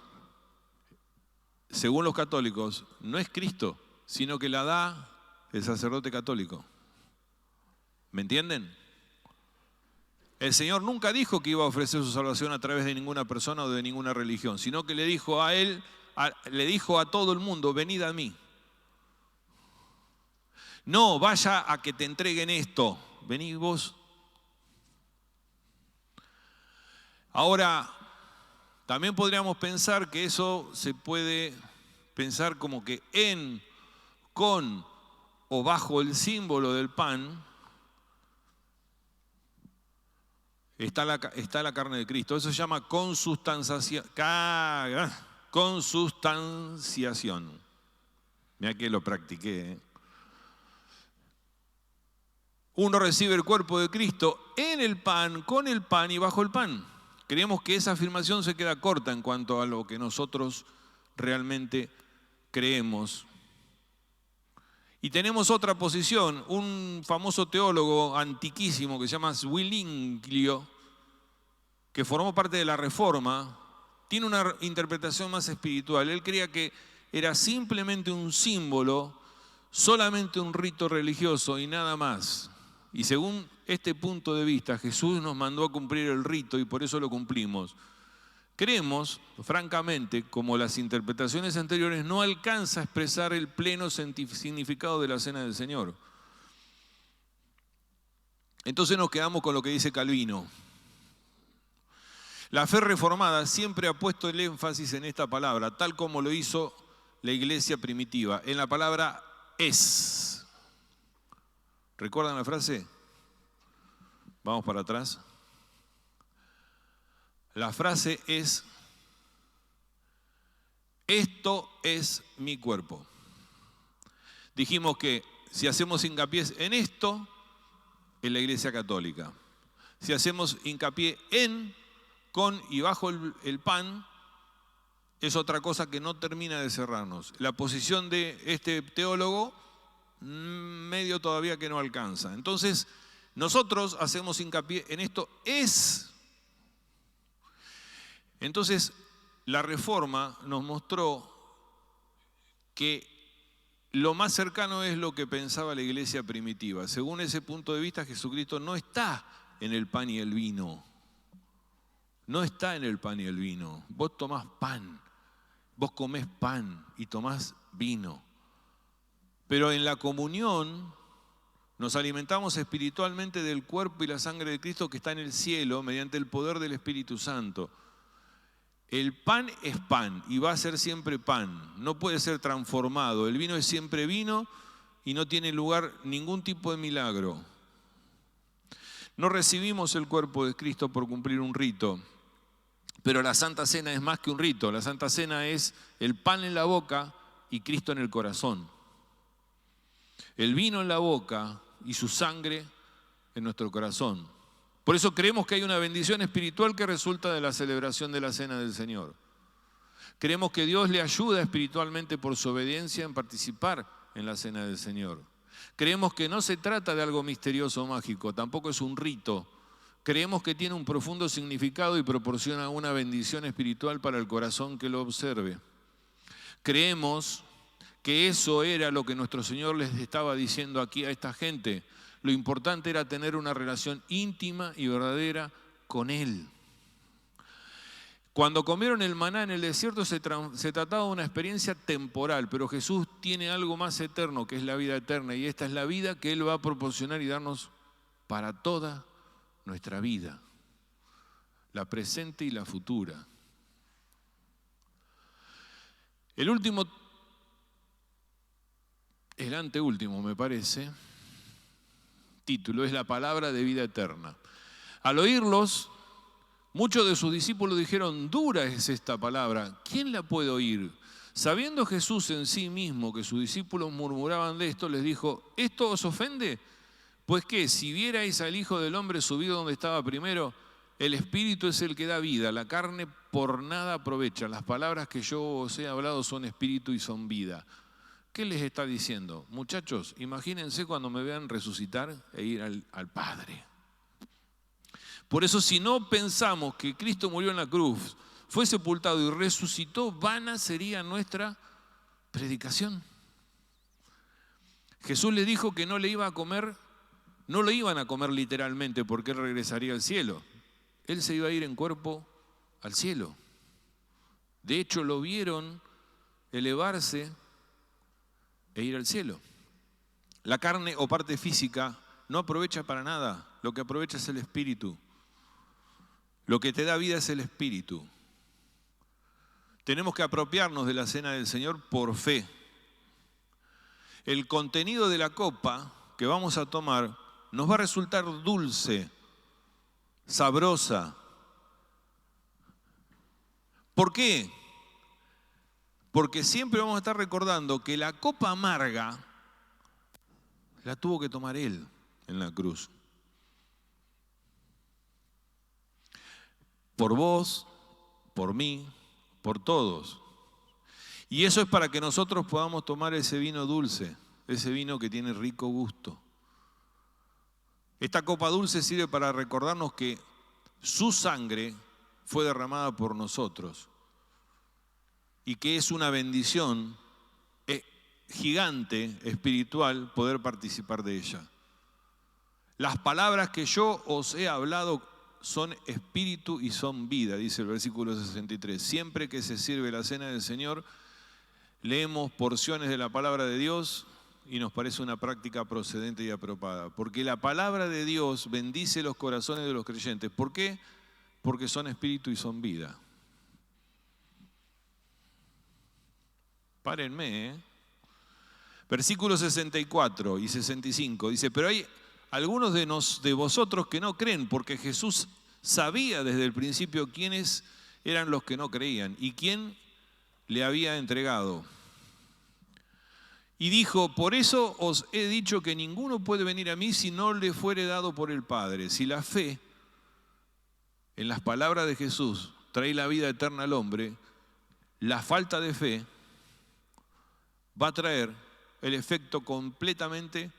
según los católicos, no es Cristo, sino que la da el sacerdote católico. ¿Me entienden? El Señor nunca dijo que iba a ofrecer su salvación a través de ninguna persona o de ninguna religión, sino que le dijo a él, le dijo a todo el mundo, venid a mí. No, vaya a que te entreguen esto, venid vos. Ahora, también podríamos pensar que eso se puede pensar como que en, con o bajo el símbolo del pan está la carne de Cristo. Eso se llama consustanciación. Mirá que lo practiqué, ¿eh? Uno recibe el cuerpo de Cristo en el pan, con el pan y bajo el pan. Creemos que esa afirmación se queda corta en cuanto a lo que nosotros realmente creemos. Y tenemos otra posición, un famoso teólogo antiquísimo que se llama Zwinglio, que formó parte de la Reforma, tiene una interpretación más espiritual. Él creía que era simplemente un símbolo, solamente un rito religioso y nada más. Y según este punto de vista, Jesús nos mandó a cumplir el rito y por eso lo cumplimos. Creemos, francamente, como las interpretaciones anteriores, no alcanza a expresar el pleno significado de la Cena del Señor. Entonces nos quedamos con lo que dice Calvino. La fe reformada siempre ha puesto el énfasis en esta palabra, tal como lo hizo la iglesia primitiva, en la palabra es. ¿Recuerdan la frase? Vamos para atrás. La frase es, esto es mi cuerpo. Dijimos que si hacemos hincapié en esto, en la Iglesia Católica. Si hacemos hincapié en, con y bajo el pan, es otra cosa que no termina de cerrarnos. La posición de este teólogo, medio todavía que no alcanza. Entonces, nosotros hacemos hincapié en esto es. Entonces, la Reforma nos mostró que lo más cercano es lo que pensaba la iglesia primitiva. Según ese punto de vista, Jesucristo no está en el pan y el vino. No está en el pan y el vino. Vos tomás pan, vos comés pan y tomás vino. Pero en la comunión nos alimentamos espiritualmente del cuerpo y la sangre de Cristo que está en el cielo mediante el poder del Espíritu Santo. El pan es pan y va a ser siempre pan, no puede ser transformado. El vino es siempre vino y no tiene lugar ningún tipo de milagro. No recibimos el cuerpo de Cristo por cumplir un rito, pero la Santa Cena es más que un rito. La Santa Cena es el pan en la boca y Cristo en el corazón. El vino en la boca y su sangre en nuestro corazón. Por eso creemos que hay una bendición espiritual que resulta de la celebración de la Cena del Señor. Creemos que Dios le ayuda espiritualmente por su obediencia en participar en la cena del Señor. Creemos que no se trata de algo misterioso o mágico, tampoco es un rito. Creemos que tiene un profundo significado y proporciona una bendición espiritual para el corazón que lo observe. Creemos que eso era lo que nuestro Señor les estaba diciendo aquí a esta gente. Lo importante era tener una relación íntima y verdadera con Él. Cuando comieron el maná en el desierto se trataba de una experiencia temporal, pero Jesús tiene algo más eterno, que es la vida eterna, y esta es la vida que Él va a proporcionar y darnos para toda nuestra vida, la presente y la futura. El anteúltimo, me parece, título es la palabra de vida eterna. Al oírlos, muchos de sus discípulos dijeron, dura es esta palabra, ¿quién la puede oír? Sabiendo Jesús en sí mismo que sus discípulos murmuraban de esto, les dijo, ¿esto os ofende? Pues que si vierais al Hijo del Hombre subido donde estaba primero, el Espíritu es el que da vida, la carne por nada aprovecha. Las palabras que yo os he hablado son espíritu y son vida. ¿Qué les está diciendo? Muchachos, imagínense cuando me vean resucitar e ir al Padre. Por eso, si no pensamos que Cristo murió en la cruz, fue sepultado y resucitó, vana sería nuestra predicación. Jesús le dijo que no lo iban a comer literalmente porque Él regresaría al cielo. Él se iba a ir en cuerpo al cielo. De hecho, lo vieron elevarse e ir al cielo. La carne o parte física no aprovecha para nada, lo que aprovecha es el espíritu. Lo que te da vida es el espíritu. Tenemos que apropiarnos de la cena del Señor por fe. El contenido de la copa que vamos a tomar nos va a resultar dulce, sabrosa. ¿Por qué? Porque siempre vamos a estar recordando que la copa amarga la tuvo que tomar Él en la cruz. Por vos, por mí, por todos. Y eso es para que nosotros podamos tomar ese vino dulce, ese vino que tiene rico gusto. Esta copa dulce sirve para recordarnos que su sangre fue derramada por nosotros y que es una bendición gigante, espiritual, poder participar de ella. Las palabras que yo os he hablado son espíritu y son vida, dice el versículo 63. Siempre que se sirve la cena del Señor, leemos porciones de la palabra de Dios y nos parece una práctica procedente y apropiada. Porque la palabra de Dios bendice los corazones de los creyentes. ¿Por qué? Porque son espíritu y son vida. Párenme, ¿eh? Versículos 64 y 65 dice, pero hay algunos de vosotros que no creen, porque Jesús sabía desde el principio quiénes eran los que no creían y quién le había entregado. Y dijo, por eso os he dicho que ninguno puede venir a mí si no le fuere dado por el Padre. Si la fe en las palabras de Jesús trae la vida eterna al hombre, la falta de fe va a traer el efecto completamente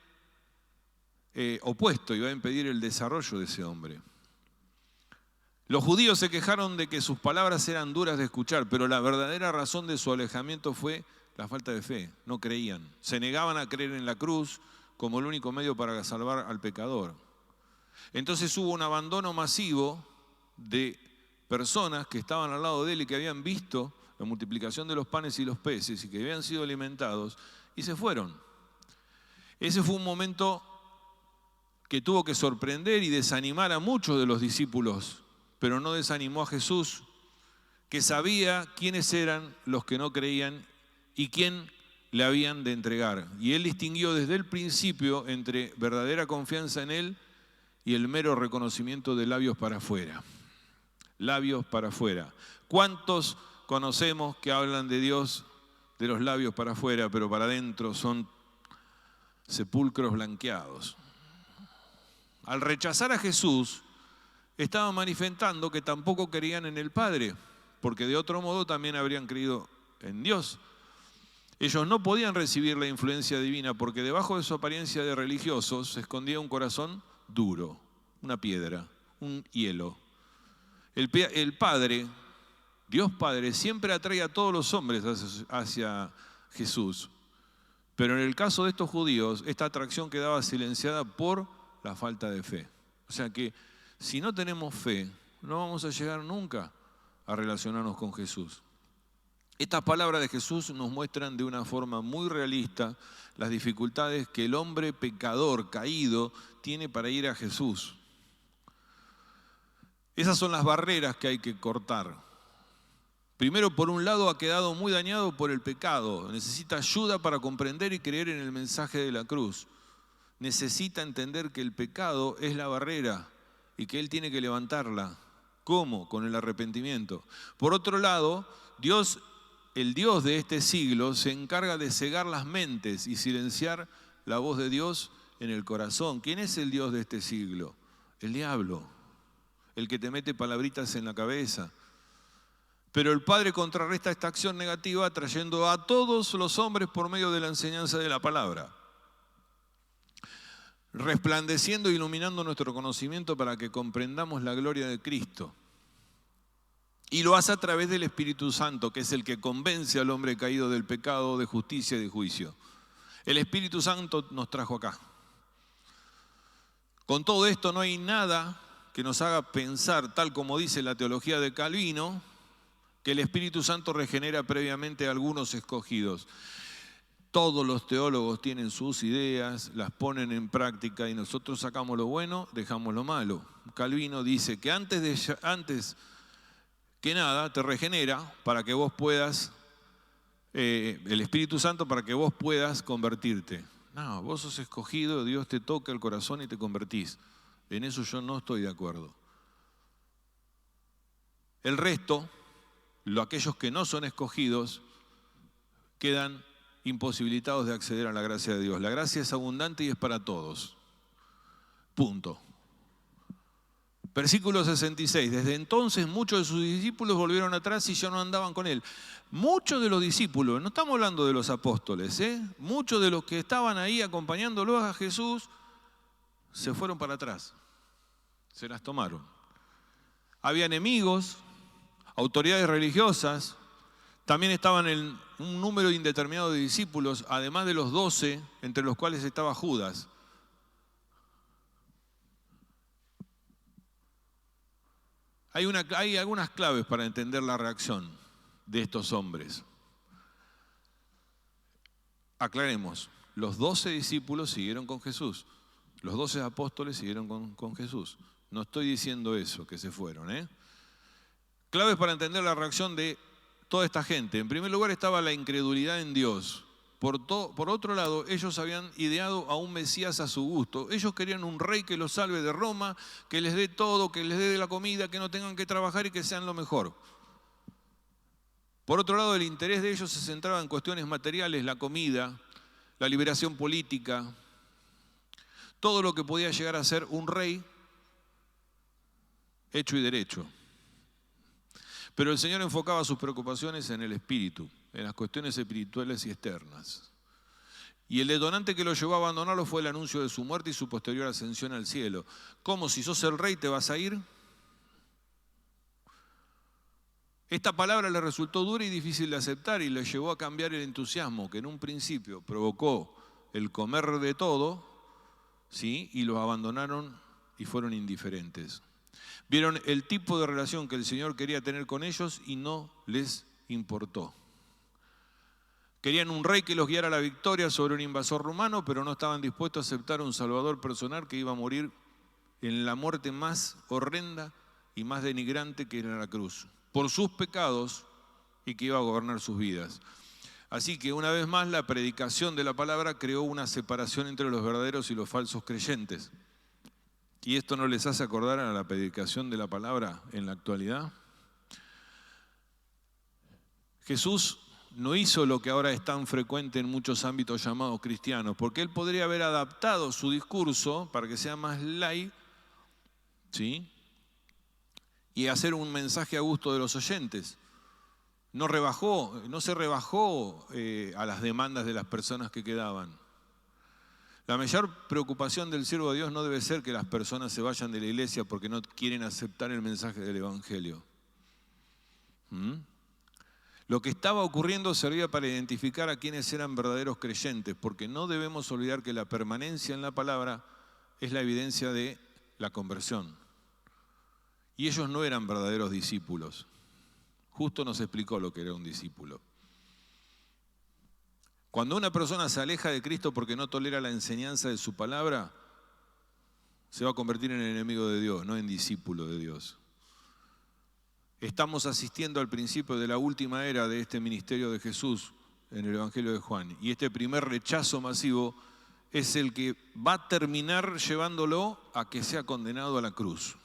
opuesto y va a impedir el desarrollo de ese hombre. Los judíos se quejaron de que sus palabras eran duras de escuchar, pero la verdadera razón de su alejamiento fue la falta de fe. No creían. Se negaban a creer en la cruz como el único medio para salvar al pecador. Entonces hubo un abandono masivo de personas que estaban al lado de él y que habían visto la multiplicación de los panes y los peces y que habían sido alimentados y se fueron. Ese fue un momento que tuvo que sorprender y desanimar a muchos de los discípulos, pero no desanimó a Jesús, que sabía quiénes eran los que no creían y quién le habían de entregar. Y él distinguió desde el principio entre verdadera confianza en él y el mero reconocimiento de labios para afuera. Labios para afuera. ¿Cuántos conocemos que hablan de Dios de los labios para afuera, pero para adentro son sepulcros blanqueados? Al rechazar a Jesús, estaban manifestando que tampoco creían en el Padre, porque de otro modo también habrían creído en Dios. Ellos no podían recibir la influencia divina porque debajo de su apariencia de religiosos se escondía un corazón duro, una piedra, un hielo. El Padre, Dios Padre, siempre atrae a todos los hombres hacia Jesús. Pero en el caso de estos judíos, esta atracción quedaba silenciada por la falta de fe. O sea que si no tenemos fe, no vamos a llegar nunca a relacionarnos con Jesús. Estas palabras de Jesús nos muestran de una forma muy realista las dificultades que el hombre pecador, caído, tiene para ir a Jesús. Esas son las barreras que hay que cortar. Primero, por un lado, ha quedado muy dañado por el pecado. Necesita ayuda para comprender y creer en el mensaje de la cruz. Necesita entender que el pecado es la barrera y que él tiene que levantarla. ¿Cómo? Con el arrepentimiento. Por otro lado, el Dios de este siglo se encarga de cegar las mentes y silenciar la voz de Dios en el corazón. ¿Quién es el Dios de este siglo? El diablo, el que te mete palabritas en la cabeza. Pero el Padre contrarresta esta acción negativa trayendo a todos los hombres por medio de la enseñanza de la palabra, resplandeciendo e iluminando nuestro conocimiento para que comprendamos la gloria de Cristo. Y lo hace a través del Espíritu Santo, que es el que convence al hombre caído del pecado, de justicia y de juicio. El Espíritu Santo nos trajo acá. Con todo esto no hay nada que nos haga pensar, tal como dice la teología de Calvino, que el Espíritu Santo regenera previamente a algunos escogidos. Todos los teólogos tienen sus ideas, las ponen en práctica y nosotros sacamos lo bueno, dejamos lo malo. Calvino dice que antes que nada te regenera para que vos puedas, el Espíritu Santo para que vos puedas convertirte. No, vos sos escogido, Dios te toca el corazón y te convertís. En eso yo no estoy de acuerdo. El resto, aquellos que no son escogidos, quedan imposibilitados de acceder a la gracia de Dios. La gracia es abundante y es para todos. Punto. Versículo 66. Desde entonces muchos de sus discípulos volvieron atrás y ya no andaban con él. Muchos de los discípulos, no estamos hablando de los apóstoles, muchos de los que estaban ahí acompañándolos a Jesús se fueron para atrás. Se las tomaron. Había enemigos, autoridades religiosas, también estaban un número indeterminado de discípulos, además de los 12, entre los cuales estaba Judas. Hay algunas claves para entender la reacción de estos hombres. Aclaremos, los 12 discípulos siguieron con Jesús, los 12 apóstoles siguieron con Jesús. No estoy diciendo eso, que se fueron. Claves para entender la reacción de toda esta gente. En primer lugar estaba la incredulidad en Dios. Por otro lado, ellos habían ideado a un Mesías a su gusto. Ellos querían un rey que los salve de Roma, que les dé todo, que les dé de la comida, que no tengan que trabajar y que sean lo mejor. Por otro lado, el interés de ellos se centraba en cuestiones materiales, la comida, la liberación política, todo lo que podía llegar a ser un rey hecho y derecho. Pero el Señor enfocaba sus preocupaciones en el espíritu, en las cuestiones espirituales y externas. Y el detonante que lo llevó a abandonarlo fue el anuncio de su muerte y su posterior ascensión al cielo. ¿Cómo? Si sos el rey, ¿te vas a ir? Esta palabra le resultó dura y difícil de aceptar y le llevó a cambiar el entusiasmo que en un principio provocó el comer de todo, ¿sí? Y los abandonaron y fueron indiferentes. Vieron el tipo de relación que el Señor quería tener con ellos y no les importó. Querían un rey que los guiara a la victoria sobre un invasor romano, pero no estaban dispuestos a aceptar un salvador personal que iba a morir en la muerte más horrenda y más denigrante, que era la cruz, por sus pecados, y que iba a gobernar sus vidas. Así que una vez más la predicación de la palabra creó una separación entre los verdaderos y los falsos creyentes. ¿Y esto no les hace acordar a la predicación de la palabra en la actualidad? Jesús no hizo lo que ahora es tan frecuente en muchos ámbitos llamados cristianos, porque él podría haber adaptado su discurso para que sea más light, ¿sí? Y hacer un mensaje a gusto de los oyentes. no se rebajó a las demandas de las personas que quedaban. La mayor preocupación del siervo de Dios no debe ser que las personas se vayan de la iglesia porque no quieren aceptar el mensaje del Evangelio. Lo que estaba ocurriendo servía para identificar a quienes eran verdaderos creyentes, porque no debemos olvidar que la permanencia en la palabra es la evidencia de la conversión. Y ellos no eran verdaderos discípulos. Justo nos explicó lo que era un discípulo. Cuando una persona se aleja de Cristo porque no tolera la enseñanza de su palabra, se va a convertir en enemigo de Dios, no en discípulo de Dios. Estamos asistiendo al principio de la última era de este ministerio de Jesús en el Evangelio de Juan. Y este primer rechazo masivo es el que va a terminar llevándolo a que sea condenado a la cruz.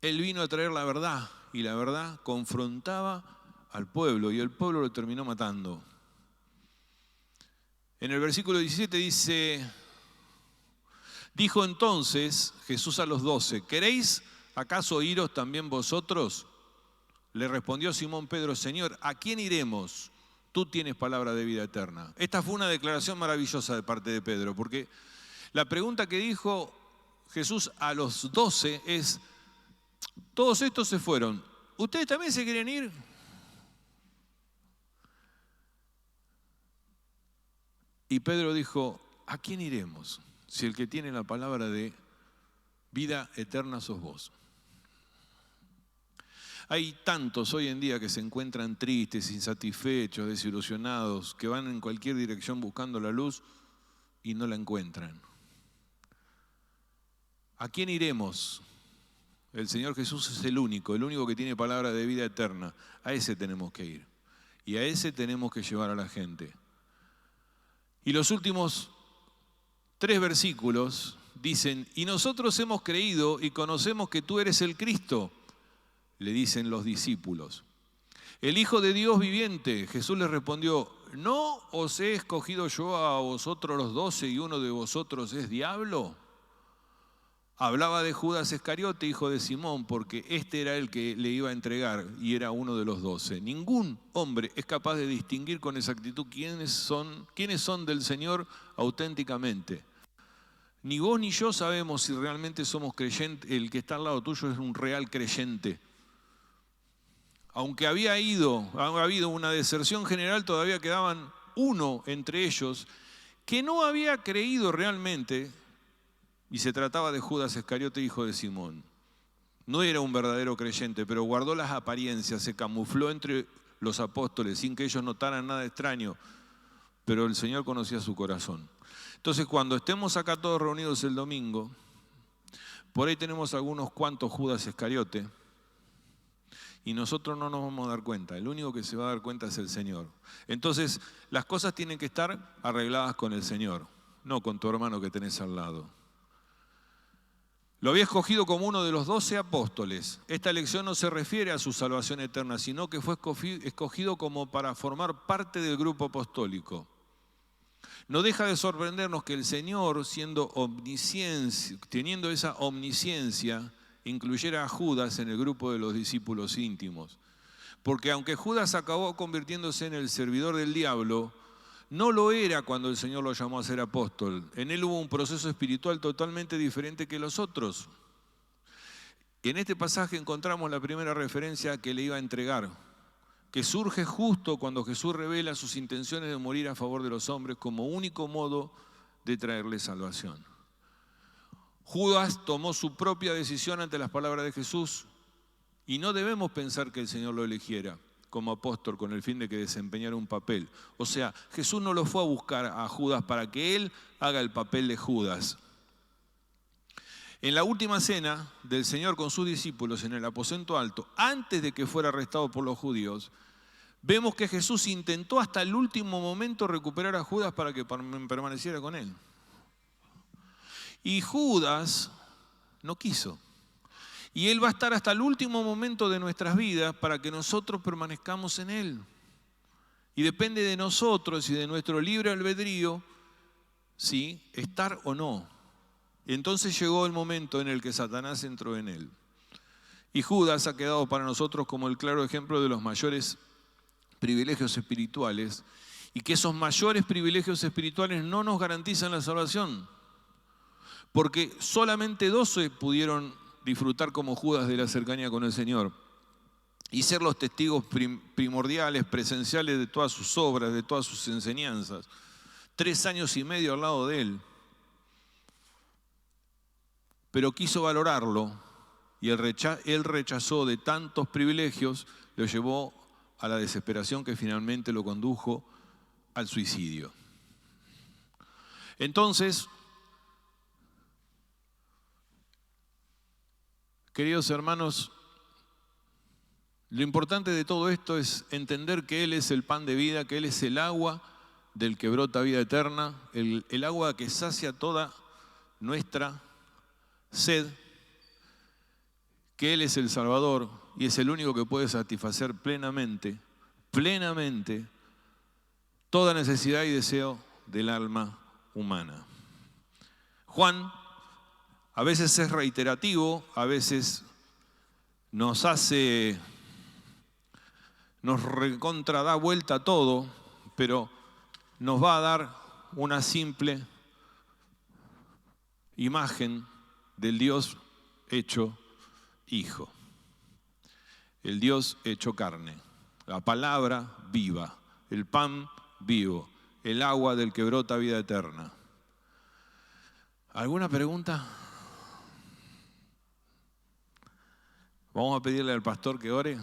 Él vino a traer la verdad y la verdad confrontaba al pueblo y el pueblo lo terminó matando. En el versículo 17 dice, dijo entonces Jesús a los 12, ¿queréis acaso iros también vosotros? Le respondió Simón Pedro, Señor, ¿a quién iremos? Tú tienes palabra de vida eterna. Esta fue una declaración maravillosa de parte de Pedro, porque la pregunta que dijo Jesús a los 12 es, todos estos se fueron, ¿ustedes también se quieren ir? Y Pedro dijo, ¿a quién iremos? Si el que tiene la palabra de vida eterna sos vos. Hay tantos hoy en día que se encuentran tristes, insatisfechos, desilusionados, que van en cualquier dirección buscando la luz y no la encuentran. ¿A quién iremos? El Señor Jesús es el único que tiene palabra de vida eterna. A ese tenemos que ir. Y a ese tenemos que llevar a la gente. Y los últimos 3 versículos dicen, y nosotros hemos creído y conocemos que tú eres el Cristo, le dicen los discípulos. El Hijo de Dios viviente, Jesús les respondió, ¿no os he escogido yo a vosotros los 12 y uno de vosotros es diablo? Hablaba de Judas Iscariote, hijo de Simón, porque este era el que le iba a entregar y era uno de los 12. Ningún hombre es capaz de distinguir con exactitud quiénes son del Señor auténticamente. Ni vos ni yo sabemos si realmente somos creyentes, el que está al lado tuyo es un real creyente. Aunque había habido una deserción general, todavía quedaban uno entre ellos que no había creído realmente. Y se trataba de Judas Iscariote, hijo de Simón. No era un verdadero creyente, pero guardó las apariencias, se camufló entre los apóstoles sin que ellos notaran nada extraño. Pero el Señor conocía su corazón. Entonces, cuando estemos acá todos reunidos el domingo, por ahí tenemos algunos cuantos Judas Iscariote y nosotros no nos vamos a dar cuenta. El único que se va a dar cuenta es el Señor. Entonces, las cosas tienen que estar arregladas con el Señor, no con tu hermano que tenés al lado. Lo había escogido como uno de los 12 apóstoles. Esta elección no se refiere a su salvación eterna, sino que fue escogido como para formar parte del grupo apostólico. No deja de sorprendernos que el Señor, teniendo esa omnisciencia, incluyera a Judas en el grupo de los discípulos íntimos. Porque aunque Judas acabó convirtiéndose en el servidor del diablo, no lo era cuando el Señor lo llamó a ser apóstol. En él hubo un proceso espiritual totalmente diferente que los otros. En este pasaje encontramos la primera referencia que le iba a entregar, que surge justo cuando Jesús revela sus intenciones de morir a favor de los hombres como único modo de traerles salvación. Judas tomó su propia decisión ante las palabras de Jesús y no debemos pensar que el Señor lo eligiera como apóstol con el fin de que desempeñara un papel. O sea, Jesús no lo fue a buscar a Judas para que él haga el papel de Judas. En la última cena del Señor con sus discípulos en el aposento alto, antes de que fuera arrestado por los judíos, vemos que Jesús intentó hasta el último momento recuperar a Judas para que permaneciera con él. Y Judas no quiso. Y Él va a estar hasta el último momento de nuestras vidas para que nosotros permanezcamos en Él. Y depende de nosotros y de nuestro libre albedrío, ¿sí?, estar o no. Entonces llegó el momento en el que Satanás entró en Él. Y Judas ha quedado para nosotros como el claro ejemplo de los mayores privilegios espirituales, y que esos mayores privilegios espirituales no nos garantizan la salvación, porque solamente 12 pudieron disfrutar como Judas de la cercanía con el Señor y ser los testigos primordiales, presenciales de todas sus obras, de todas sus enseñanzas. 3 años y medio al lado de él. Pero quiso valorarlo y él rechazó de tantos privilegios, lo llevó a la desesperación que finalmente lo condujo al suicidio. Entonces, queridos hermanos, lo importante de todo esto es entender que Él es el pan de vida, que Él es el agua del que brota vida eterna, el agua que sacia toda nuestra sed, que Él es el Salvador y es el único que puede satisfacer plenamente toda necesidad y deseo del alma humana. Juan a veces es reiterativo, a veces nos recontra da vuelta a todo, pero nos va a dar una simple imagen del Dios hecho hijo, el Dios hecho carne, la palabra viva, el pan vivo, el agua del que brota vida eterna. ¿Alguna pregunta? Vamos a pedirle al pastor que ore.